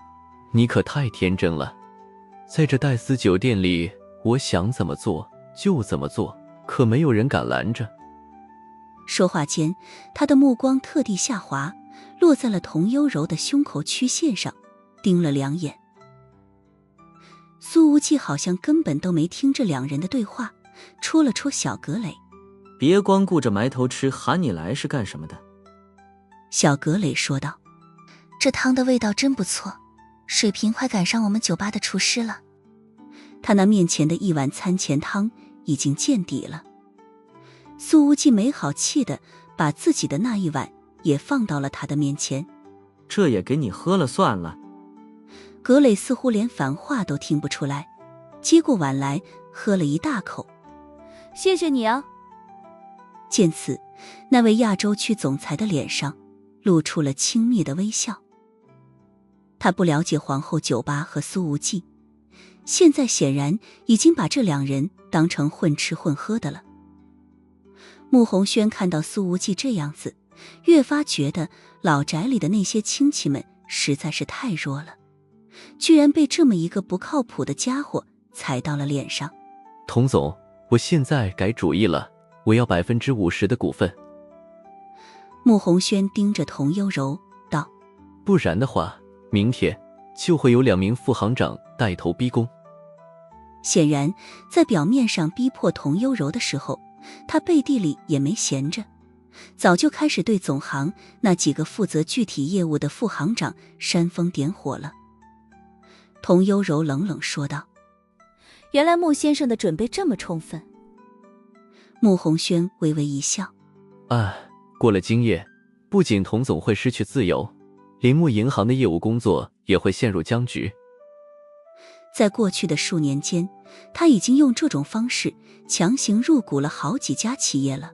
Speaker 5: 你可太天真了。在这戴斯酒店里，我想怎么做就怎么做，可没有人敢拦着。
Speaker 1: 说话间，他的目光特地下滑，落在了童悠柔的胸口曲线上，盯了2眼。苏无忌好像根本都没听这两人的对话，戳了戳小葛磊：
Speaker 2: 别光顾着埋头吃，喊你来是干什么的？
Speaker 1: 小葛磊说道：
Speaker 10: 这汤的味道真不错，水平快赶上我们酒吧的厨师了。
Speaker 1: 他那面前的一碗餐前汤已经见底了。苏无忌没好气的把自己的那一碗也放到了他的面前：
Speaker 2: 这也给你喝了算了。
Speaker 1: 葛磊似乎连反话都听不出来，接过碗来喝了一大口。
Speaker 9: 谢谢你啊。
Speaker 1: 见此，那位亚洲区总裁的脸上露出了轻蔑的微笑。他不了解皇后酒吧和苏无忌，现在显然已经把这2人当成混吃混喝的了。穆红轩看到苏无忌这样子，越发觉得老宅里的那些亲戚们实在是太弱了，居然被这么一个不靠谱的家伙踩到了脸上。
Speaker 5: 童总，我现在改主意了，我要 50% 的股份。
Speaker 1: 穆红轩盯着童悠柔道：
Speaker 5: 不然的话，明天就会有2名副行长带头逼宫。
Speaker 1: 显然在表面上逼迫童悠柔的时候，他背地里也没闲着，早就开始对总行那几个负责具体业务的副行长煽风点火了。童悠柔冷冷说道：
Speaker 9: 原来穆先生的准备这么充分。
Speaker 1: 穆红轩微微一笑：
Speaker 5: 过了今夜，不仅童总会失去自由，铃木银行的业务工作也会陷入僵局。
Speaker 1: 在过去的数年间，他已经用这种方式强行入股了好几家企业了。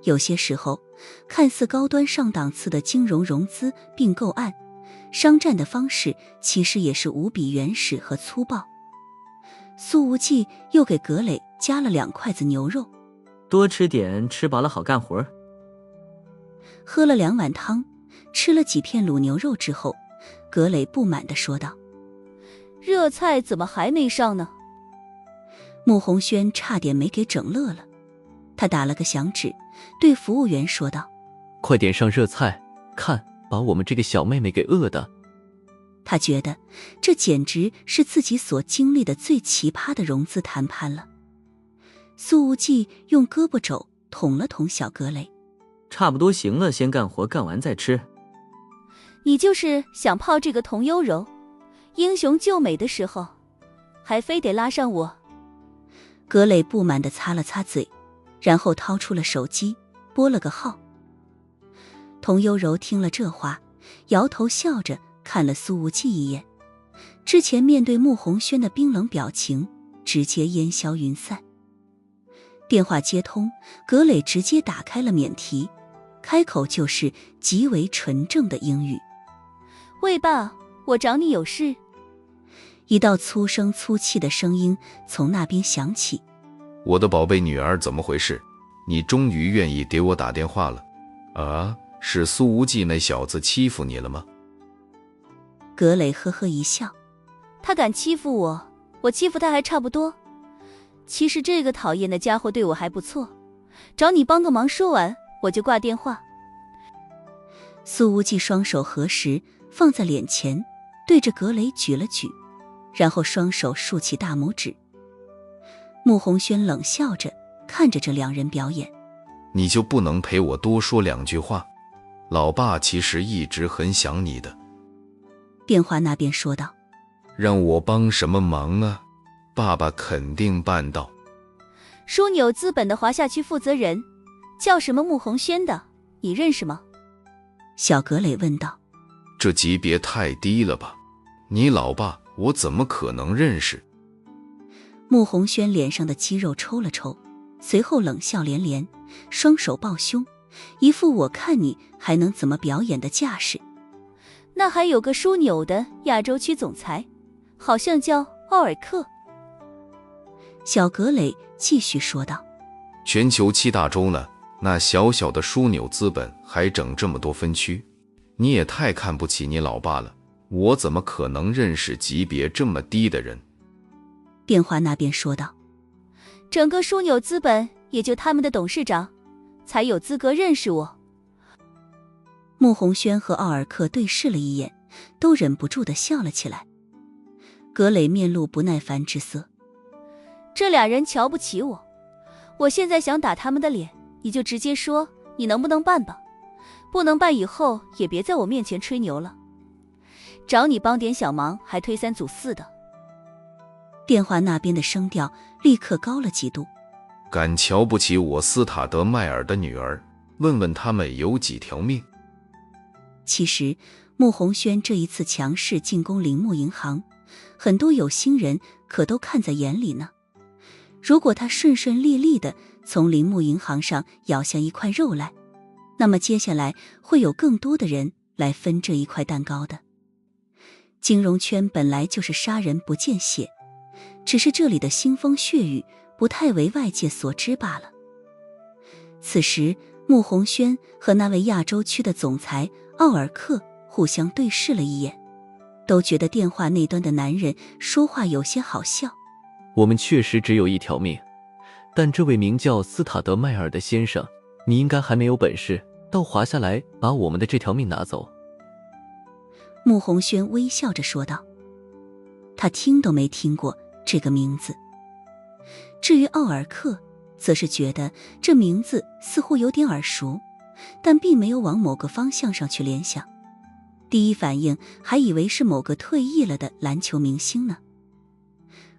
Speaker 1: 有些时候，看似高端上档次的金融融资并购案，商战的方式其实也是无比原始和粗暴。苏无忌又给葛磊加了2筷子牛肉：
Speaker 2: 多吃点，吃饱了好干活。
Speaker 1: 喝了2碗汤，吃了几片卤牛肉之后，葛磊不满地说道：
Speaker 9: 热菜怎么还没上呢？
Speaker 1: 穆红轩差点没给整乐了，他打了个响指，对服务员说道：“
Speaker 5: 快点上热菜，看把我们这个小妹妹给饿的。”
Speaker 1: 他觉得这简直是自己所经历的最奇葩的融资谈判了。苏无忌用胳膊肘捅了捅小格雷：“
Speaker 2: 差不多行了，先干活，干完再吃。”
Speaker 9: 你就是想泡这个童优柔，英雄救美的时候，还非得拉上我。
Speaker 1: 格雷不满地擦了擦嘴，然后掏出了手机，拨了个号。童优柔听了这话，摇头笑着看了苏无忌一眼，之前面对穆红轩的冰冷表情直接烟消云散。电话接通，格雷直接打开了免提，开口就是极为纯正的英语：“
Speaker 9: 喂爸，我找你有事。”
Speaker 1: 一道粗声粗气的声音从那边响起：“
Speaker 12: 我的宝贝女儿，怎么回事？你终于愿意给我打电话了？啊，是苏无忌那小子欺负你了吗？”
Speaker 1: 格雷呵呵一笑：“
Speaker 9: 他敢欺负我，我欺负他还差不多。其实这个讨厌的家伙对我还不错，找你帮个忙。”说完我就挂电话。
Speaker 1: 苏无忌双手合十放在脸前，对着格雷举了举，然后双手竖起大拇指。穆红轩冷笑着看着这两人表演：“
Speaker 12: 你就不能陪我多说两句话？老爸其实一直很想你的。”
Speaker 1: 电话那边说道：“
Speaker 12: 让我帮什么忙啊？爸爸肯定办到。”
Speaker 9: 枢纽资本的华夏区负责人叫什么穆红轩的，你认识吗？
Speaker 1: 小格雷问道。
Speaker 12: 这级别太低了吧？你老爸我怎么可能认识？
Speaker 1: 穆红轩脸上的肌肉抽了抽，随后冷笑连连，双手抱胸，一副我看你还能怎么表演的架势。
Speaker 9: 那还有个枢纽的亚洲区总裁，好像叫奥尔克。
Speaker 1: 小格雷继续说道：“
Speaker 12: 全球7大洲呢，那小小的枢纽资本还整这么多分区，你也太看不起你老爸了，我怎么可能认识级别这么低的人？”
Speaker 1: 电话那边说道：“
Speaker 9: 整个枢纽资本也就他们的董事长才有资格认识我。”
Speaker 1: 穆红轩和奥尔克对视了一眼，都忍不住地笑了起来。格雷面露不耐烦之色：“
Speaker 9: 这俩人瞧不起我，我现在想打他们的脸，你就直接说你能不能办吧，不能办以后也别在我面前吹牛了，找你帮点小忙还推三阻四的。”
Speaker 1: 电话那边的声调立刻高了几度：“
Speaker 12: 敢瞧不起我斯塔德迈尔的女儿，问问他们有几条命？”
Speaker 1: 其实穆红轩这一次强势进攻铃木银行，很多有心人可都看在眼里呢。如果他顺顺利利地从铃木银行上咬下一块肉来，那么接下来会有更多的人来分这一块蛋糕的。金融圈本来就是杀人不见血，只是这里的腥风血雨不太为外界所知罢了。此时穆红轩和那位亚洲区的总裁奥尔克互相对视了一眼，都觉得电话那端的男人说话有些好笑。
Speaker 5: 我们确实只有一条命，但这位名叫斯塔德迈尔的先生，你应该还没有本事到华夏来把我们的这条命拿走。
Speaker 1: 穆红轩微笑着说道，他听都没听过这个名字。至于奥尔克，则是觉得这名字似乎有点耳熟，但并没有往某个方向上去联想，第一反应还以为是某个退役了的篮球明星呢。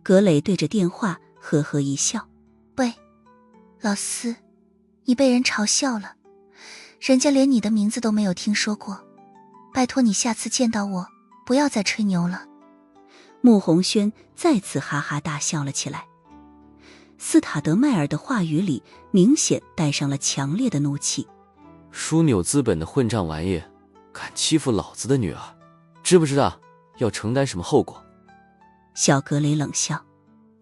Speaker 1: 格雷对着电话呵呵一笑：“
Speaker 10: 喂，老斯，你被人嘲笑了，人家连你的名字都没有听说过，拜托你下次见到我不要再吹牛了。”
Speaker 1: 穆红轩再次哈哈大笑了起来。斯塔德迈尔的话语里明显带上了强烈的怒气。
Speaker 6: 枢纽资本的混账玩意，敢欺负老子的女儿，知不知道要承担什么后果？
Speaker 1: 小格雷冷笑：“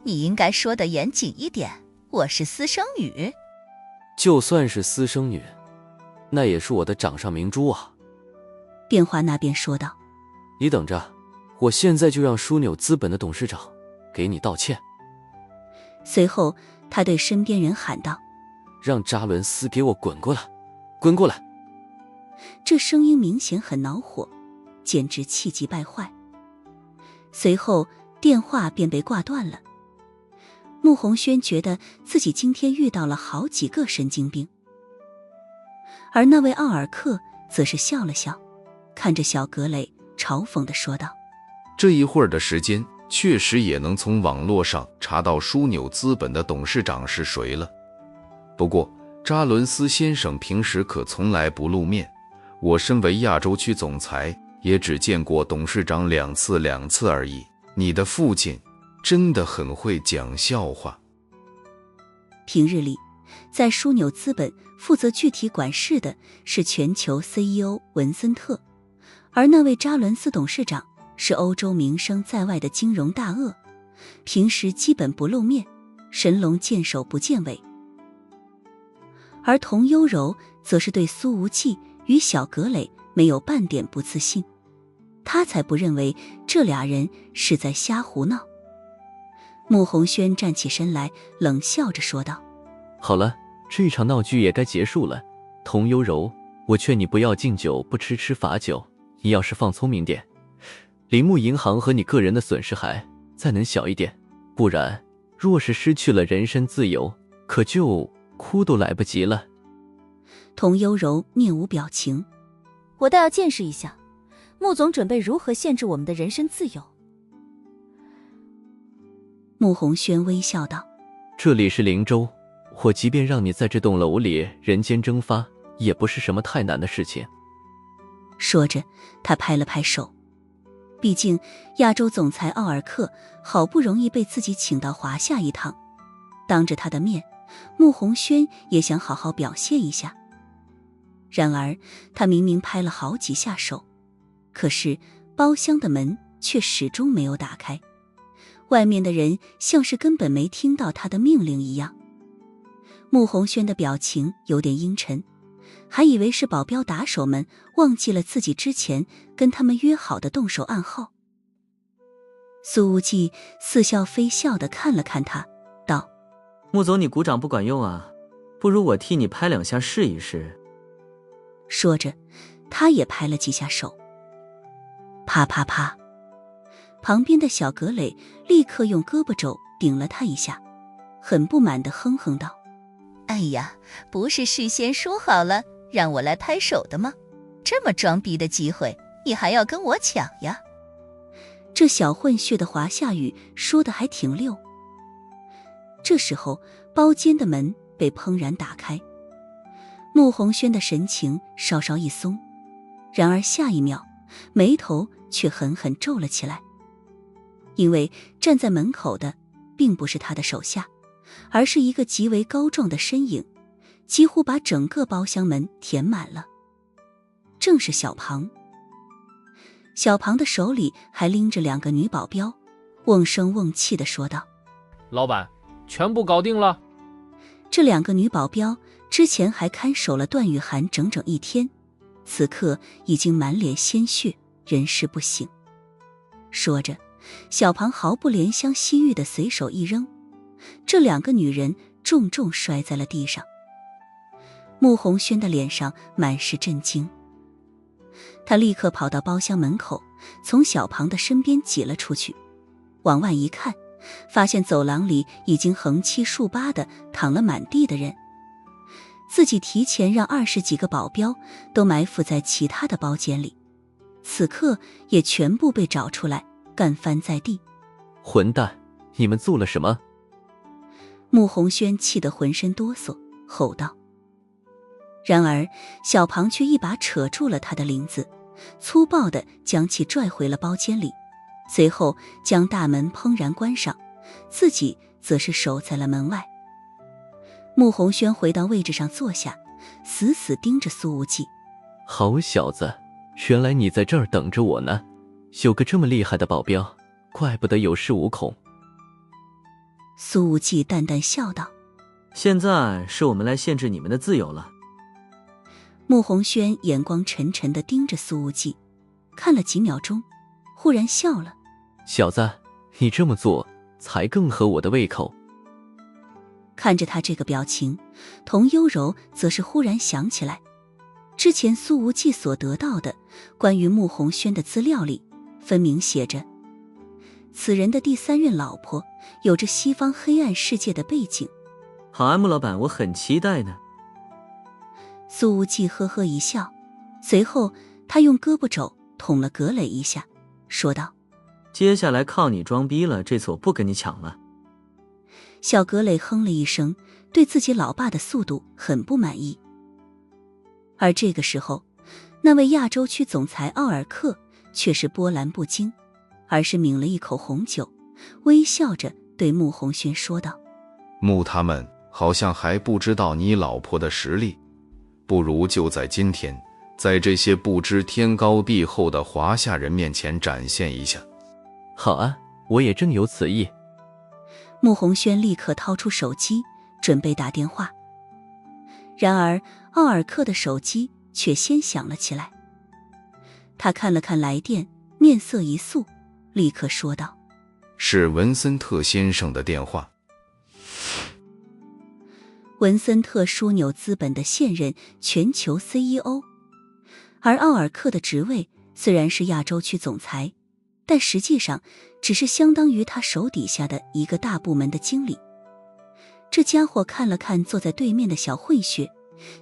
Speaker 13: 你应该说得严谨一点，我是私生女。”
Speaker 6: 就算是私生女，那也是我的掌上明珠啊。
Speaker 1: 电话那边说道：“
Speaker 6: 你等着，我现在就让枢纽资本的董事长给你道歉。”
Speaker 1: 随后他对身边人喊道：“
Speaker 6: 让扎伦斯给我滚过来，滚过来！
Speaker 1: 这声音明显很恼火，简直气急败坏。随后电话便被挂断了。穆红轩觉得自己今天遇到了好几个神经病，而那位奥尔克则是笑了笑，看着小格雷嘲讽地说道：
Speaker 12: 这一会儿的时间，确实也能从网络上查到枢纽资本的董事长是谁了。不过扎伦斯先生平时可从来不露面，我身为亚洲区总裁，也只见过董事长两次而已。你的父亲真的很会讲笑话。
Speaker 1: 平日里，在枢纽资本负责具体管事的是全球 CEO 文森特，而那位扎伦斯董事长是欧洲名声在外的金融大鳄，平时基本不露面，神龙见首不见尾。而童优柔则是对苏无忌与小格蕾没有半点不自信，他才不认为这俩人是在瞎胡闹。穆红轩站起身来，冷笑着说道：
Speaker 5: 好了，这场闹剧也该结束了。童优柔，我劝你不要敬酒不吃罚酒，你要是放聪明点，铃木银行和你个人的损失还再能小一点，不然若是失去了人身自由，可就哭都来不及了。
Speaker 1: 童优柔面无表情：
Speaker 9: 我倒要见识一下穆总准备如何限制我们的人身自由。
Speaker 1: 穆红轩微笑道：
Speaker 5: 这里是灵州，我即便让你在这栋楼里人间蒸发，也不是什么太难的事情。
Speaker 1: 说着他拍了拍手，毕竟亚洲总裁奥尔克好不容易被自己请到华夏一趟，当着他的面，穆红轩也想好好表现一下。然而他明明拍了好几下手，可是包厢的门却始终没有打开，外面的人像是根本没听到他的命令一样。穆红轩的表情有点阴沉，还以为是保镖打手们忘记了自己之前跟他们约好的动手暗号。苏无忌似笑非笑地看了看他，道：
Speaker 2: 穆总，你鼓掌不管用啊，不如我替你拍2下试一试。
Speaker 1: 说着他也拍了几下手。啪啪啪，旁边的小格蕾立刻用胳膊肘顶了他一下，很不满地哼哼道：
Speaker 13: 哎呀，不是事先说好了让我来拍手的吗？这么装逼的机会你还要跟我抢呀？
Speaker 1: 这小混血的华夏语说得还挺溜。这时候包间的门被砰然打开，穆红轩的神情稍稍一松，然而下一秒眉头却狠狠皱了起来，因为站在门口的并不是他的手下，而是一个极为高壮的身影，几乎把整个包厢门填满了，正是小庞。小庞的手里还拎着2个女保镖，瓮声瓮气地说道：
Speaker 8: 老板，全部搞定了。
Speaker 1: 这2个女保镖之前还看守了段雨涵整整1天，此刻已经满脸鲜血，人事不省。说着，小庞毫不怜香惜玉的随手一扔，这2个女人重重摔在了地上。穆红轩的脸上满是震惊，他立刻跑到包厢门口，从小庞的身边挤了出去，往外一看，发现走廊里已经横七竖八的躺了满地的人，自己提前让20几个保镖都埋伏在其他的包间里，此刻也全部被找出来干翻在地。
Speaker 5: 混蛋，你们做了什么？
Speaker 1: 穆红轩气得浑身哆嗦，吼道。然而小庞却一把扯住了他的领子，粗暴地将其拽回了包间里，随后将大门砰然关上，自己则是守在了门外。穆红轩回到位置上坐下，死死盯着苏无忌。
Speaker 5: 好小子，原来你在这儿等着我呢，有个这么厉害的保镖，怪不得有恃无恐。
Speaker 1: 苏无忌淡淡笑道：
Speaker 2: 现在是我们来限制你们的自由了。
Speaker 1: 穆红轩眼光沉沉地盯着苏无忌，看了几秒钟，忽然笑了：
Speaker 5: 小子，你这么做才更合我的胃口。
Speaker 1: 看着他这个表情，童幽柔则是忽然想起来，之前苏无忌所得到的关于穆红轩的资料里，分明写着此人的第3任老婆有着西方黑暗世界的背景。
Speaker 2: 好啊，穆老板，我很期待呢。
Speaker 1: 苏无忌呵呵一笑，随后他用胳膊肘捅了葛磊一下，说道：
Speaker 2: 接下来靠你装逼了，这次我不跟你抢了。
Speaker 1: 小葛磊哼了一声，对自己老爸的速度很不满意。而这个时候，那位亚洲区总裁奥尔克却是波澜不惊，而是抿了一口红酒，微笑着对穆红轩说道：
Speaker 12: 穆他们好像还不知道你老婆的实力，不如就在今天，在这些不知天高地厚的华夏人面前展现一下。
Speaker 5: 好啊，我也正有此意。
Speaker 1: 穆红轩立刻掏出手机，准备打电话。然而奥尔克的手机却先响了起来。他看了看来电，面色一肃，立刻说道：
Speaker 12: 是文森特先生的电话。
Speaker 1: 文森特枢纽资本的现任全球 CEO， 而奥尔克的职位虽然是亚洲区总裁，但实际上只是相当于他手底下的一个大部门的经理。这家伙看了看坐在对面的小混血，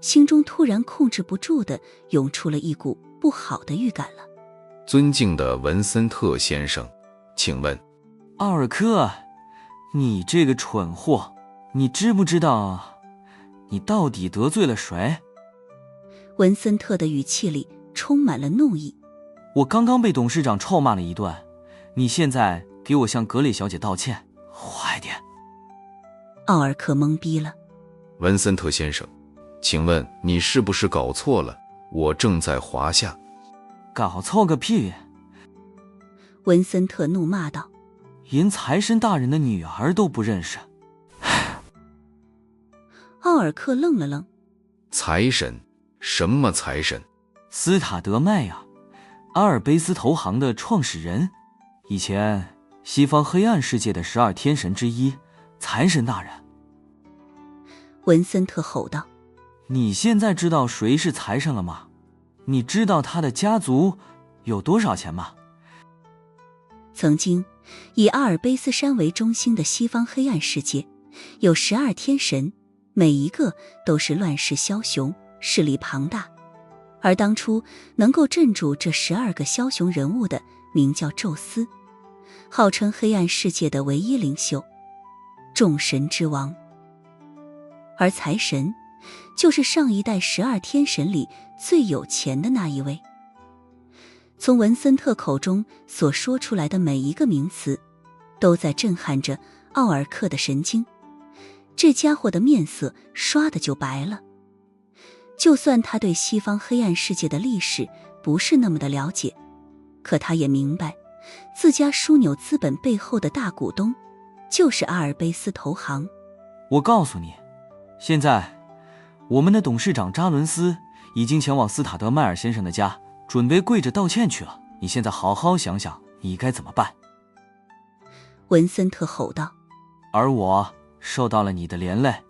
Speaker 1: 心中突然控制不住地涌出了一股不好的预感了。
Speaker 12: 尊敬的文森特先生，请问，
Speaker 14: 奥尔克，你这个蠢货，你知不知道你到底得罪了谁？
Speaker 1: 文森特的语气里充满了怒意。
Speaker 14: 我刚刚被董事长臭骂了一顿，你现在给我向格蕾小姐道歉，快点。
Speaker 1: 奥尔克懵逼了。
Speaker 12: 文森特先生，请问你是不是搞错了？我正在华夏。
Speaker 14: 搞错个屁！
Speaker 1: 文森特怒骂道：
Speaker 14: 连财神大人的女儿都不认识。
Speaker 1: 奥尔克愣了愣。
Speaker 12: 财神？什么财神？
Speaker 14: 斯塔德迈呀，阿尔卑斯投行的创始人，以前西方黑暗世界的12天神之一，财神大人。
Speaker 1: 文森特吼道：
Speaker 14: 你现在知道谁是财神了吗？你知道他的家族有多少钱吗？
Speaker 1: 曾经以阿尔卑斯山为中心的西方黑暗世界有12天神，每一个都是乱世枭雄，势力庞大。而当初能够镇住这12个枭雄人物的名叫宙斯，号称黑暗世界的唯一领袖，众神之王。而财神就是上一代12天神里最有钱的那一位。从文森特口中所说出来的每一个名词，都在震撼着奥尔克的神经。这家伙的面色唰的就白了。就算他对西方黑暗世界的历史不是那么的了解，可他也明白，自家枢纽资本背后的大股东就是阿尔卑斯投行。
Speaker 14: 我告诉你，现在我们的董事长扎伦斯已经前往斯塔德迈尔先生的家，准备跪着道歉去了。你现在好好想想你该怎么办。
Speaker 1: 文森特吼道。
Speaker 14: 而我受到了你的连累，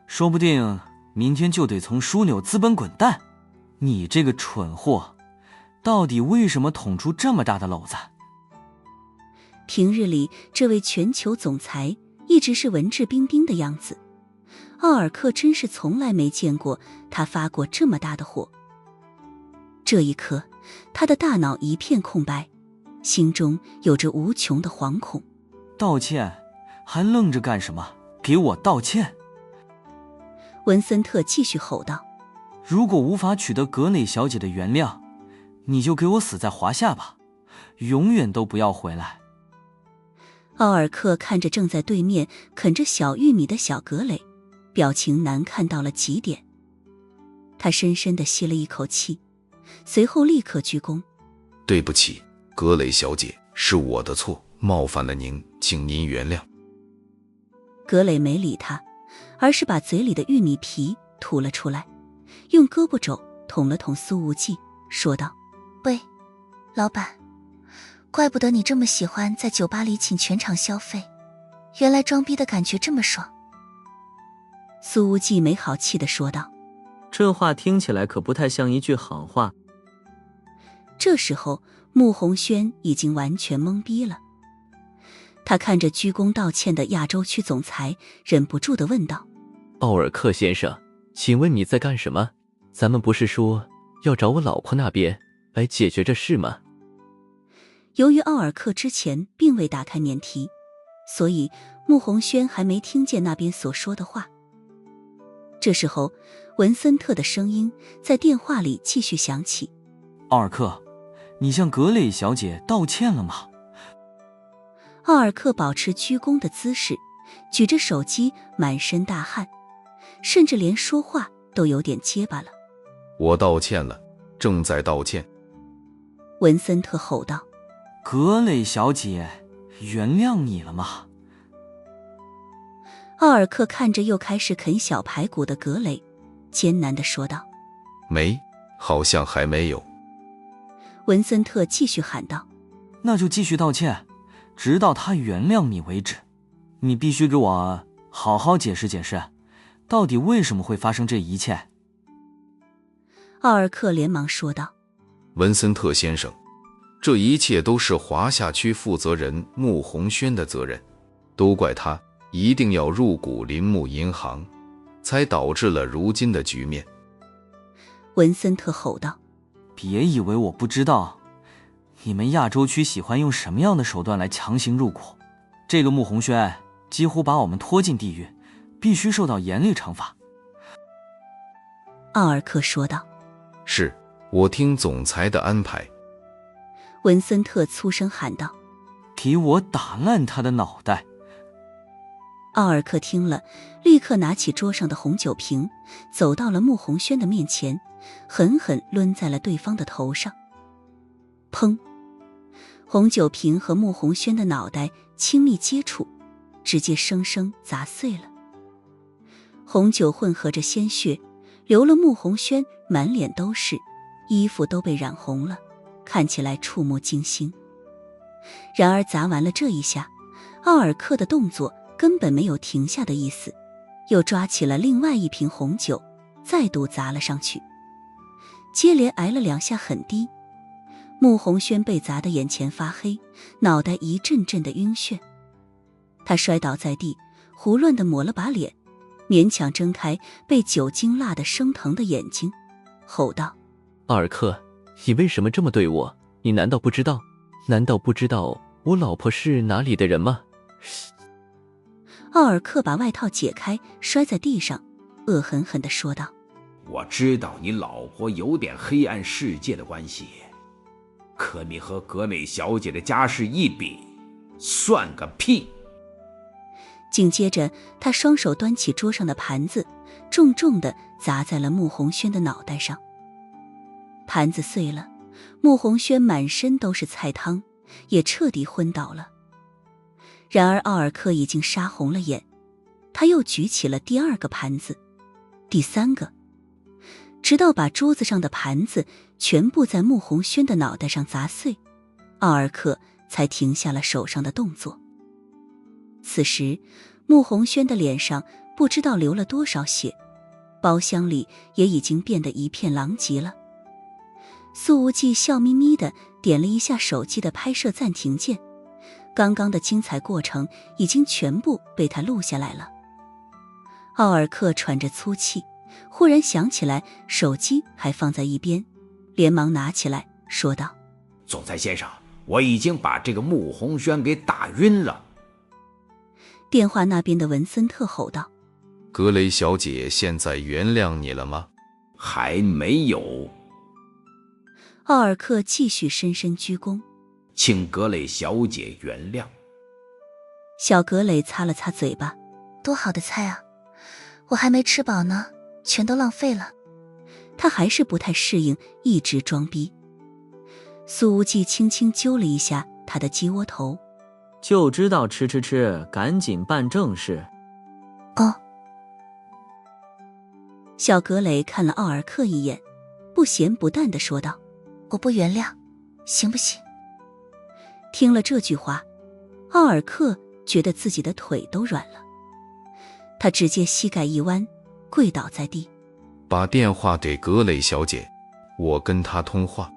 Speaker 14: 说不定明天就得从枢纽资本滚蛋。你这个蠢货，到底为什么捅出这么大的篓子？
Speaker 1: 平日里这位全球总裁一直是文质彬彬的样子，奥尔克真是从来没见过他发过这么大的火。这一刻他的大脑一片空白，心中有着无穷的惶恐。
Speaker 14: 道歉？还愣着干什么？给我道歉！
Speaker 1: 文森特继续吼道：
Speaker 14: 如果无法取得格蕾小姐的原谅，你就给我死在华夏吧，永远都不要回来。
Speaker 1: 奥尔克看着正在对面啃着小玉米的小格蕾，表情难看到了极点。他深深地吸了一口气，随后立刻鞠躬：
Speaker 12: 对不起，格蕾小姐，是我的错，冒犯了您，请您原谅。
Speaker 1: 格蕾没理他，而是把嘴里的玉米皮吐了出来，用胳膊肘捅了捅苏无忌，说道：
Speaker 10: 喂，老板，怪不得你这么喜欢在酒吧里请全场消费，原来装逼的感觉这么爽。
Speaker 1: 苏无忌没好气地说道。
Speaker 2: 这话听起来可不太像一句好话。
Speaker 1: 这时候穆红轩已经完全懵逼了，他看着鞠躬道歉的亚洲区总裁，忍不住地问道：
Speaker 5: 奥尔克先生，请问你在干什么？咱们不是说要找我老婆那边来解决这事吗？
Speaker 1: 由于奥尔克之前并未打开免提，所以穆红轩还没听见那边所说的话。这时候文森特的声音在电话里继续响起：
Speaker 14: 奥尔克，你向格蕾小姐道歉了吗？
Speaker 1: 奥尔克保持鞠躬的姿势，举着手机，满身大汗，甚至连说话都有点结巴了。
Speaker 12: 我道歉了，正在道歉。
Speaker 1: 文森特吼道：
Speaker 14: 格蕾小姐原谅你了吗？
Speaker 1: 奥尔克看着又开始啃小排骨的格蕾，艰难地说道：
Speaker 12: 没，好像还没有。
Speaker 1: 文森特继续喊道：
Speaker 14: 那就继续道歉，直到她原谅你为止。你必须给我好好解释解释，到底为什么会发生这一切。
Speaker 1: 奥尔克连忙说道：
Speaker 12: 文森特先生，这一切都是华夏区负责人穆红轩的责任，都怪他一定要入股铃木银行，才导致了如今的局面。
Speaker 1: 文森特吼道：
Speaker 14: 别以为我不知道，你们亚洲区喜欢用什么样的手段来强行入股。这个穆红轩几乎把我们拖进地狱，必须受到严厉惩罚。
Speaker 1: 奥尔克说道：
Speaker 12: 是，我听总裁的安排。
Speaker 1: 文森特粗声喊道：
Speaker 14: 给我打烂他的脑袋。
Speaker 1: 奥尔克听了，立刻拿起桌上的红酒瓶，走到了穆红轩的面前，狠狠抡在了对方的头上。砰！红酒瓶和穆红轩的脑袋亲密接触，直接生生砸碎了。红酒混合着鲜血，流了穆红轩满脸都是，衣服都被染红了，看起来触目惊心。然而砸完了这一下，奥尔克的动作根本没有停下的意思，又抓起了另外一瓶红酒，再度砸了上去。接连挨了2下狠滴，穆红轩被砸得眼前发黑，脑袋一阵阵的晕眩。他摔倒在地，胡乱地抹了把脸，勉强睁开被酒精辣得生疼的眼睛，吼道：
Speaker 5: 奥尔克，你为什么这么对我？你难道不知道我老婆是哪里的人吗？
Speaker 1: 奥尔克把外套解开，摔在地上，恶狠狠地说道：
Speaker 3: 我知道你老婆有点黑暗世界的关系，可你和格蕾小姐的家世一比，算个屁！
Speaker 1: 紧接着他双手端起桌上的盘子，重重地砸在了穆红轩的脑袋上。盘子碎了，穆红轩满身都是菜汤，也彻底昏倒了。然而奥尔克已经杀红了眼，他又举起了第2个盘子，第3个，直到把桌子上的盘子全部在穆红轩的脑袋上砸碎，奥尔克才停下了手上的动作。此时穆红轩的脸上不知道流了多少血，包厢里也已经变得一片狼藉了。苏无忌笑眯眯地点了一下手机的拍摄暂停键，刚刚的精彩过程已经全部被他录下来了。奥尔克喘着粗气，忽然想起来手机还放在一边，连忙拿起来说道：
Speaker 3: 总裁先生，我已经把这个穆红轩给打晕了。
Speaker 1: 电话那边的文森特吼道：
Speaker 12: 格蕾小姐现在原谅你了吗？
Speaker 3: 还没有。
Speaker 1: 奥尔克继续深深鞠躬：
Speaker 3: 请格蕾小姐原谅。
Speaker 1: 小格蕾擦了擦嘴巴：
Speaker 10: 多好的菜啊，我还没吃饱呢，全都浪费了。
Speaker 1: 他还是不太适应，一直装逼。苏无忌轻轻揪了一下他的鸡窝头：
Speaker 2: 就知道吃，赶紧办正事。
Speaker 10: 哦。
Speaker 1: 小格蕾看了奥尔克一眼，不咸不淡地说道：
Speaker 10: 我不原谅，行不行？
Speaker 1: 听了这句话，奥尔克觉得自己的腿都软了。他直接膝盖一弯，跪倒在地。
Speaker 12: 把电话给格雷小姐，我跟她通话。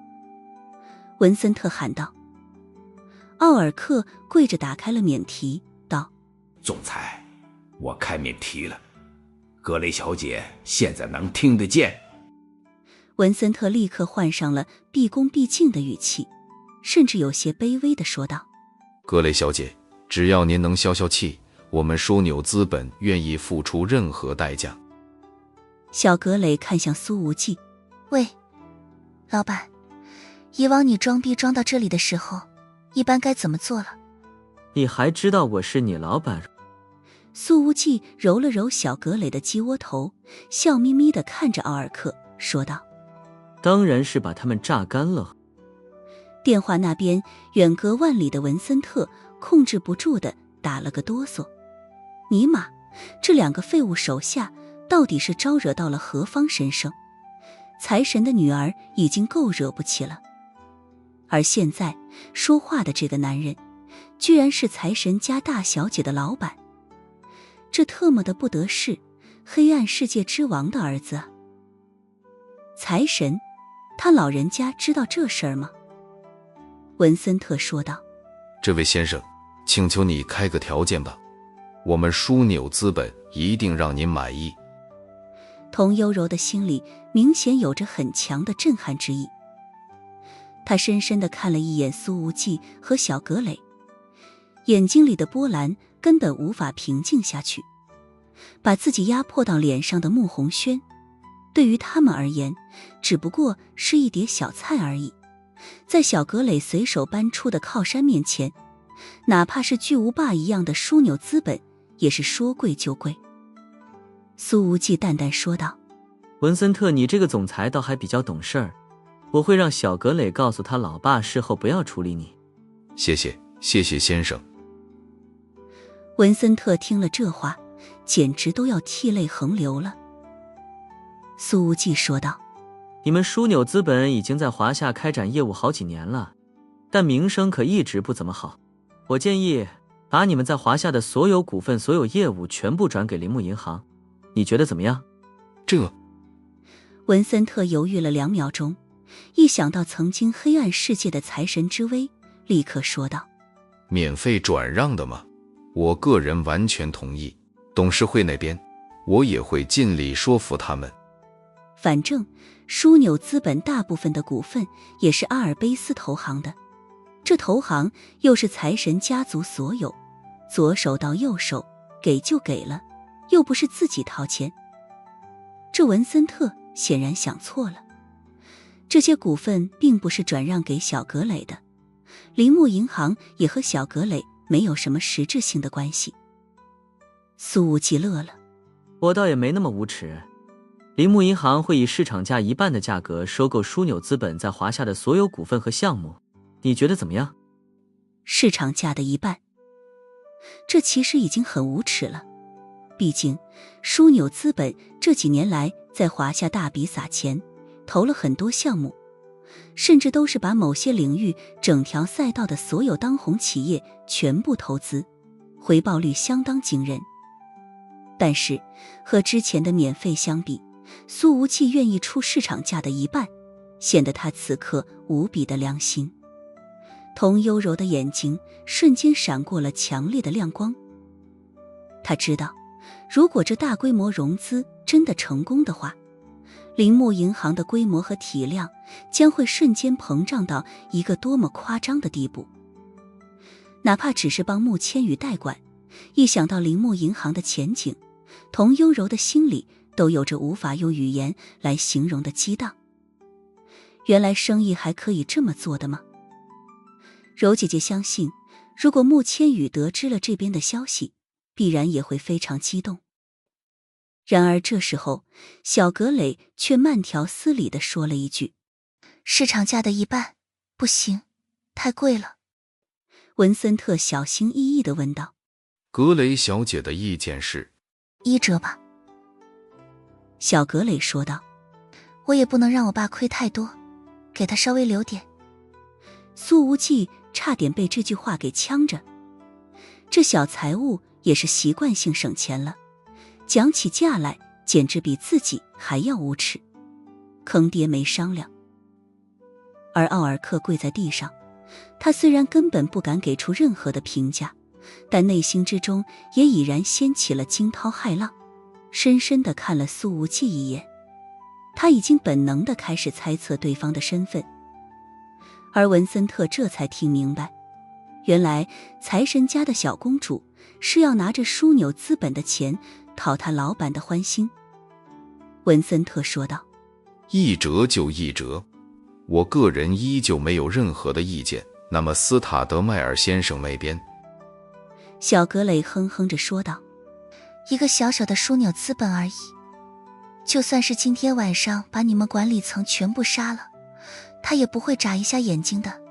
Speaker 1: 文森特喊道。奥尔克跪着打开了免提，道：
Speaker 3: 总裁，我开免提了，格雷小姐现在能听得见。
Speaker 1: 文森特立刻换上了毕恭毕敬的语气，甚至有些卑微地说道：
Speaker 12: 格雷小姐，只要您能消消气，我们枢纽资本愿意付出任何代价。
Speaker 1: 小格雷看向苏无忌：
Speaker 10: 喂，老板，以往你装逼装到这里的时候，一般该怎么做了？
Speaker 2: 你还知道我是你老板？
Speaker 1: 苏无忌揉了揉小格雷的鸡窝头，笑眯眯地看着奥尔克说道：
Speaker 2: 当然是把他们榨干了。
Speaker 1: 电话那边远隔万里的文森特控制不住地打了个哆嗦。尼玛，这两个废物手下到底是招惹到了何方神圣？财神的女儿已经够惹不起了，而现在说话的这个男人居然是财神家大小姐的老板，这特么的不得是黑暗世界之王的儿子啊！财神，他老人家知道这事儿吗？文森特说道：
Speaker 12: 这位先生，请求你开个条件吧，我们枢纽资本一定让您满意。
Speaker 1: 童优柔的心里明显有着很强的震撼之意，他深深地看了一眼苏无忌和小格雷，眼睛里的波澜根本无法平静下去。把自己压迫到脸上的穆红轩，对于他们而言只不过是一碟小菜而已，在小格雷随手搬出的靠山面前，哪怕是巨无霸一样的枢纽资本也是说贵就贵。苏无忌淡淡说道：
Speaker 2: 文森特，你这个总裁倒还比较懂事儿，我会让小格雷告诉他老爸事后不要处理你。
Speaker 12: 谢谢先生。
Speaker 1: 文森特听了这话简直都要涕泪横流了。苏无忌说道：
Speaker 2: 你们枢纽资本已经在华夏开展业务好几年了，但名声可一直不怎么好。我建议把你们在华夏的所有股份、所有业务全部转给铃木银行，你觉得怎么样？
Speaker 12: 这……
Speaker 1: 文森特犹豫了2秒钟，一想到曾经黑暗世界的财神之威，立刻说道：
Speaker 12: 免费转让的吗？我个人完全同意，董事会那边我也会尽力说服他们。
Speaker 1: 反正枢纽资本大部分的股份也是阿尔卑斯投行的，这投行又是财神家族所有，左手到右手给就给了，又不是自己掏钱。这文森特显然想错了，这些股份并不是转让给小格雷的，铃木银行也和小格雷没有什么实质性的关系。苏无忌乐了：
Speaker 2: 我倒也没那么无耻，铃木银行会以市场价1半的价格收购枢纽资本在华夏的所有股份和项目，你觉得怎么样？
Speaker 1: 市场价的1半，这其实已经很无耻了。毕竟枢纽资本这几年来在华夏大笔撒钱，投了很多项目，甚至都是把某些领域整条赛道的所有当红企业全部投资，回报率相当惊人。但是和之前的免费相比，苏无忌愿意出市场价的1半，显得他此刻无比的良心。童幽柔的眼睛瞬间闪过了强烈的亮光，他知道如果这大规模融资真的成功的话，铃木银行的规模和体量将会瞬间膨胀到一个多么夸张的地步。哪怕只是帮穆千羽代管，一想到铃木银行的前景，童幽柔的心里都有着无法用语言来形容的激荡。原来生意还可以这么做的吗？柔姐姐相信，如果穆千羽得知了这边的消息，必然也会非常激动。然而这时候，小格雷却慢条斯理地说了一句：
Speaker 10: 市场价的1半，不行，太贵了。
Speaker 1: 文森特小心翼翼地问道：
Speaker 12: 格雷小姐的意见是
Speaker 10: 1折吧。
Speaker 1: 小格雷说道：
Speaker 10: 我也不能让我爸亏太多，给他稍微留点。
Speaker 1: 苏无忌差点被这句话给呛着，这小财务也是习惯性省钱了，讲起价来简直比自己还要无耻，坑爹没商量。而奥尔克跪在地上，他虽然根本不敢给出任何的评价，但内心之中也已然掀起了惊涛骇浪，深深地看了苏无忌一眼。他已经本能地开始猜测对方的身份，而文森特这才听明白，原来财神家的小公主是要拿着枢纽资本的钱讨他老板的欢心。文森特说道：
Speaker 12: 一折就一折，我个人依旧没有任何的意见。那么斯塔德迈尔先生那边？
Speaker 1: 小格雷哼哼着说道：
Speaker 10: 一个小小的枢纽资本而已，就算是今天晚上把你们管理层全部杀了，他也不会眨一下眼睛的。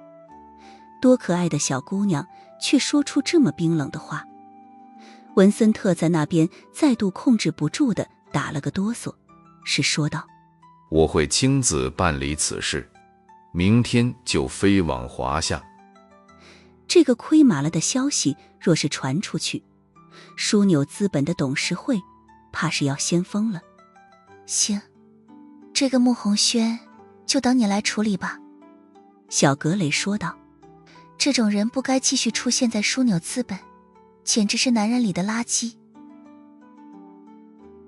Speaker 1: 多可爱的小姑娘，却说出这么冰冷的话。文森特在那边再度控制不住的打了个哆嗦，是说道：
Speaker 12: 我会亲自办理此事，明天就飞往华夏。
Speaker 1: 这个亏麻了的消息若是传出去，枢纽资本的董事会怕是要先疯了。
Speaker 10: 行，这个穆红轩就等你来处理吧。
Speaker 1: 小格雷说道：
Speaker 10: 这种人不该继续出现在枢纽资本，简直是男人里的垃圾。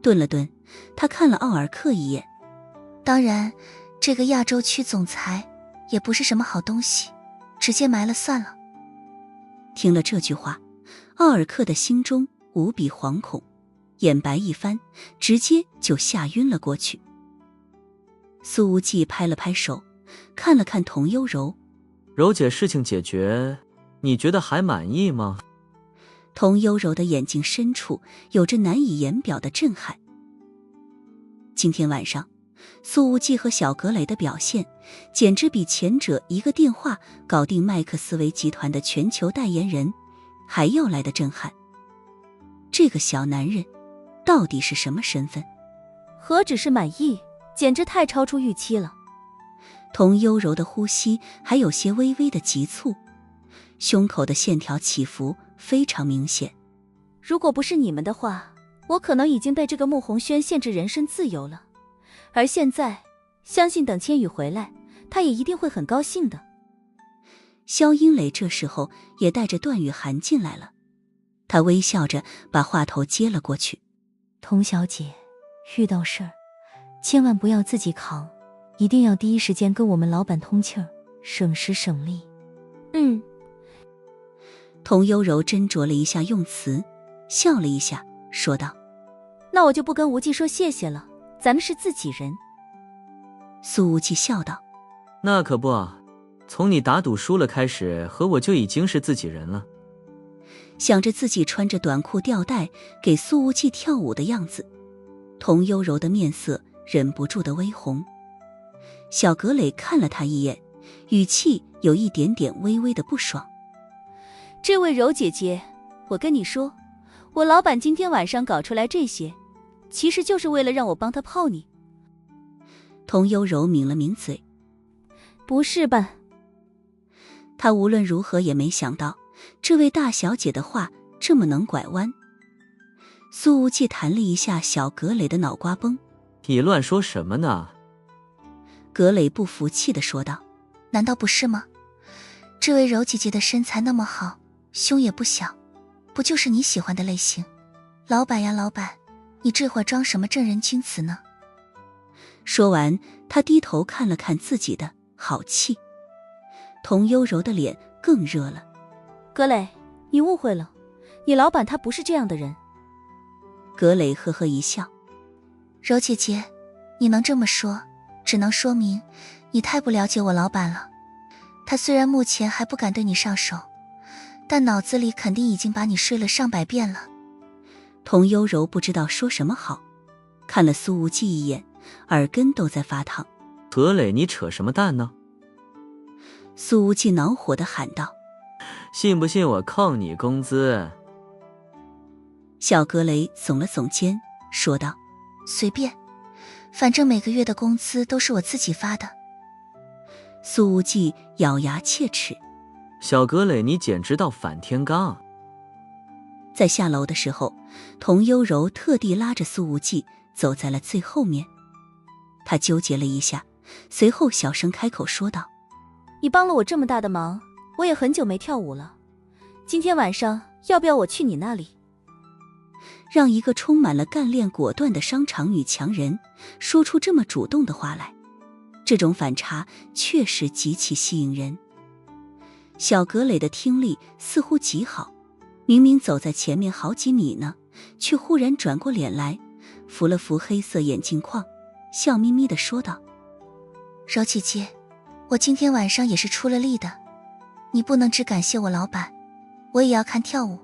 Speaker 1: 顿了顿，他看了奥尔克一眼。
Speaker 10: 当然，这个亚洲区总裁也不是什么好东西，直接埋了算了。
Speaker 1: 听了这句话，奥尔克的心中无比惶恐，眼白一翻，直接就吓晕了过去。苏无忌拍了拍手，看了看童悠柔：
Speaker 2: 柔姐，事情解决，你觉得还满意吗？
Speaker 1: 童悠柔的眼睛深处有着难以言表的震撼。今天晚上，苏无忌和小格雷的表现简直比前者一个电话搞定麦克斯韦集团的全球代言人还要来的震撼。这个小男人到底是什么身份？
Speaker 9: 何止是满意，简直太超出预期了。
Speaker 1: 童悠柔的呼吸还有些微微的急促，胸口的线条起伏非常明显。
Speaker 9: 如果不是你们的话，我可能已经被这个穆红轩限制人身自由了。而现在，相信等千羽回来，他也一定会很高兴的。
Speaker 1: 萧英磊这时候也带着段雨涵进来了，他微笑着把话头接了过去：
Speaker 7: 童小姐，遇到事儿千万不要自己扛，一定要第一时间跟我们老板通气儿，省时省力。
Speaker 1: 童悠柔斟酌了一下用词，笑了一下，说道：
Speaker 9: 那我就不跟无忌说谢谢了，咱们是自己人。
Speaker 1: 苏无忌笑道：
Speaker 2: 那可不啊，从你打赌输了开始，和我就已经是自己人了。
Speaker 1: 想着自己穿着短裤吊带给苏无忌跳舞的样子，童悠柔的面色忍不住的微红。小格磊看了他一眼，语气有一点点微微的不爽：
Speaker 9: 这位柔姐姐，我跟你说，我老板今天晚上搞出来这些，其实就是为了让我帮他泡你。
Speaker 1: 童悠柔抿了抿嘴：
Speaker 9: 不是吧？
Speaker 1: 他无论如何也没想到这位大小姐的话这么能拐弯。苏无忌弹了一下小格磊的脑瓜崩：
Speaker 2: 你乱说什么呢？
Speaker 1: 格磊不服气地说道：
Speaker 10: 难道不是吗？这位柔姐姐的身材那么好，胸也不小，不就是你喜欢的类型？老板呀老板，你这会儿装什么正人君子呢？
Speaker 1: 说完，他低头看了看自己的好气。童悠柔的脸更热了：
Speaker 9: 格磊，你误会了，你老板他不是这样的人。
Speaker 1: 格磊呵呵一笑：
Speaker 10: 柔姐姐，你能这么说，只能说明你太不了解我老板了。他虽然目前还不敢对你上手，但脑子里肯定已经把你睡了上百遍了。
Speaker 1: 童悠柔不知道说什么好，看了苏无忌一眼，耳根都在发烫。
Speaker 2: 格磊，你扯什么蛋呢？
Speaker 1: 苏无忌恼火地喊道：
Speaker 2: 信不信我扣你工资？
Speaker 1: 小格雷耸了耸肩，说道：
Speaker 10: 随便，反正每个月的工资都是我自己发的。
Speaker 1: 苏无忌咬牙切齿：
Speaker 2: 小格磊，你简直到反天罡！
Speaker 1: 在下楼的时候，童幽柔特地拉着苏无忌走在了最后面。他纠结了一下，随后小声开口说道：
Speaker 9: 你帮了我这么大的忙，我也很久没跳舞了，今天晚上要不要我去你那里？
Speaker 1: 让一个充满了干练果断的商场女强人说出这么主动的话来，这种反差确实极其吸引人。小格蕾的听力似乎极好，明明走在前面好几米呢，却忽然转过脸来，扶了扶黑色眼镜框，笑眯眯地说道：
Speaker 10: 柔姐姐，我今天晚上也是出了力的，你不能只感谢我老板，我也要看跳舞。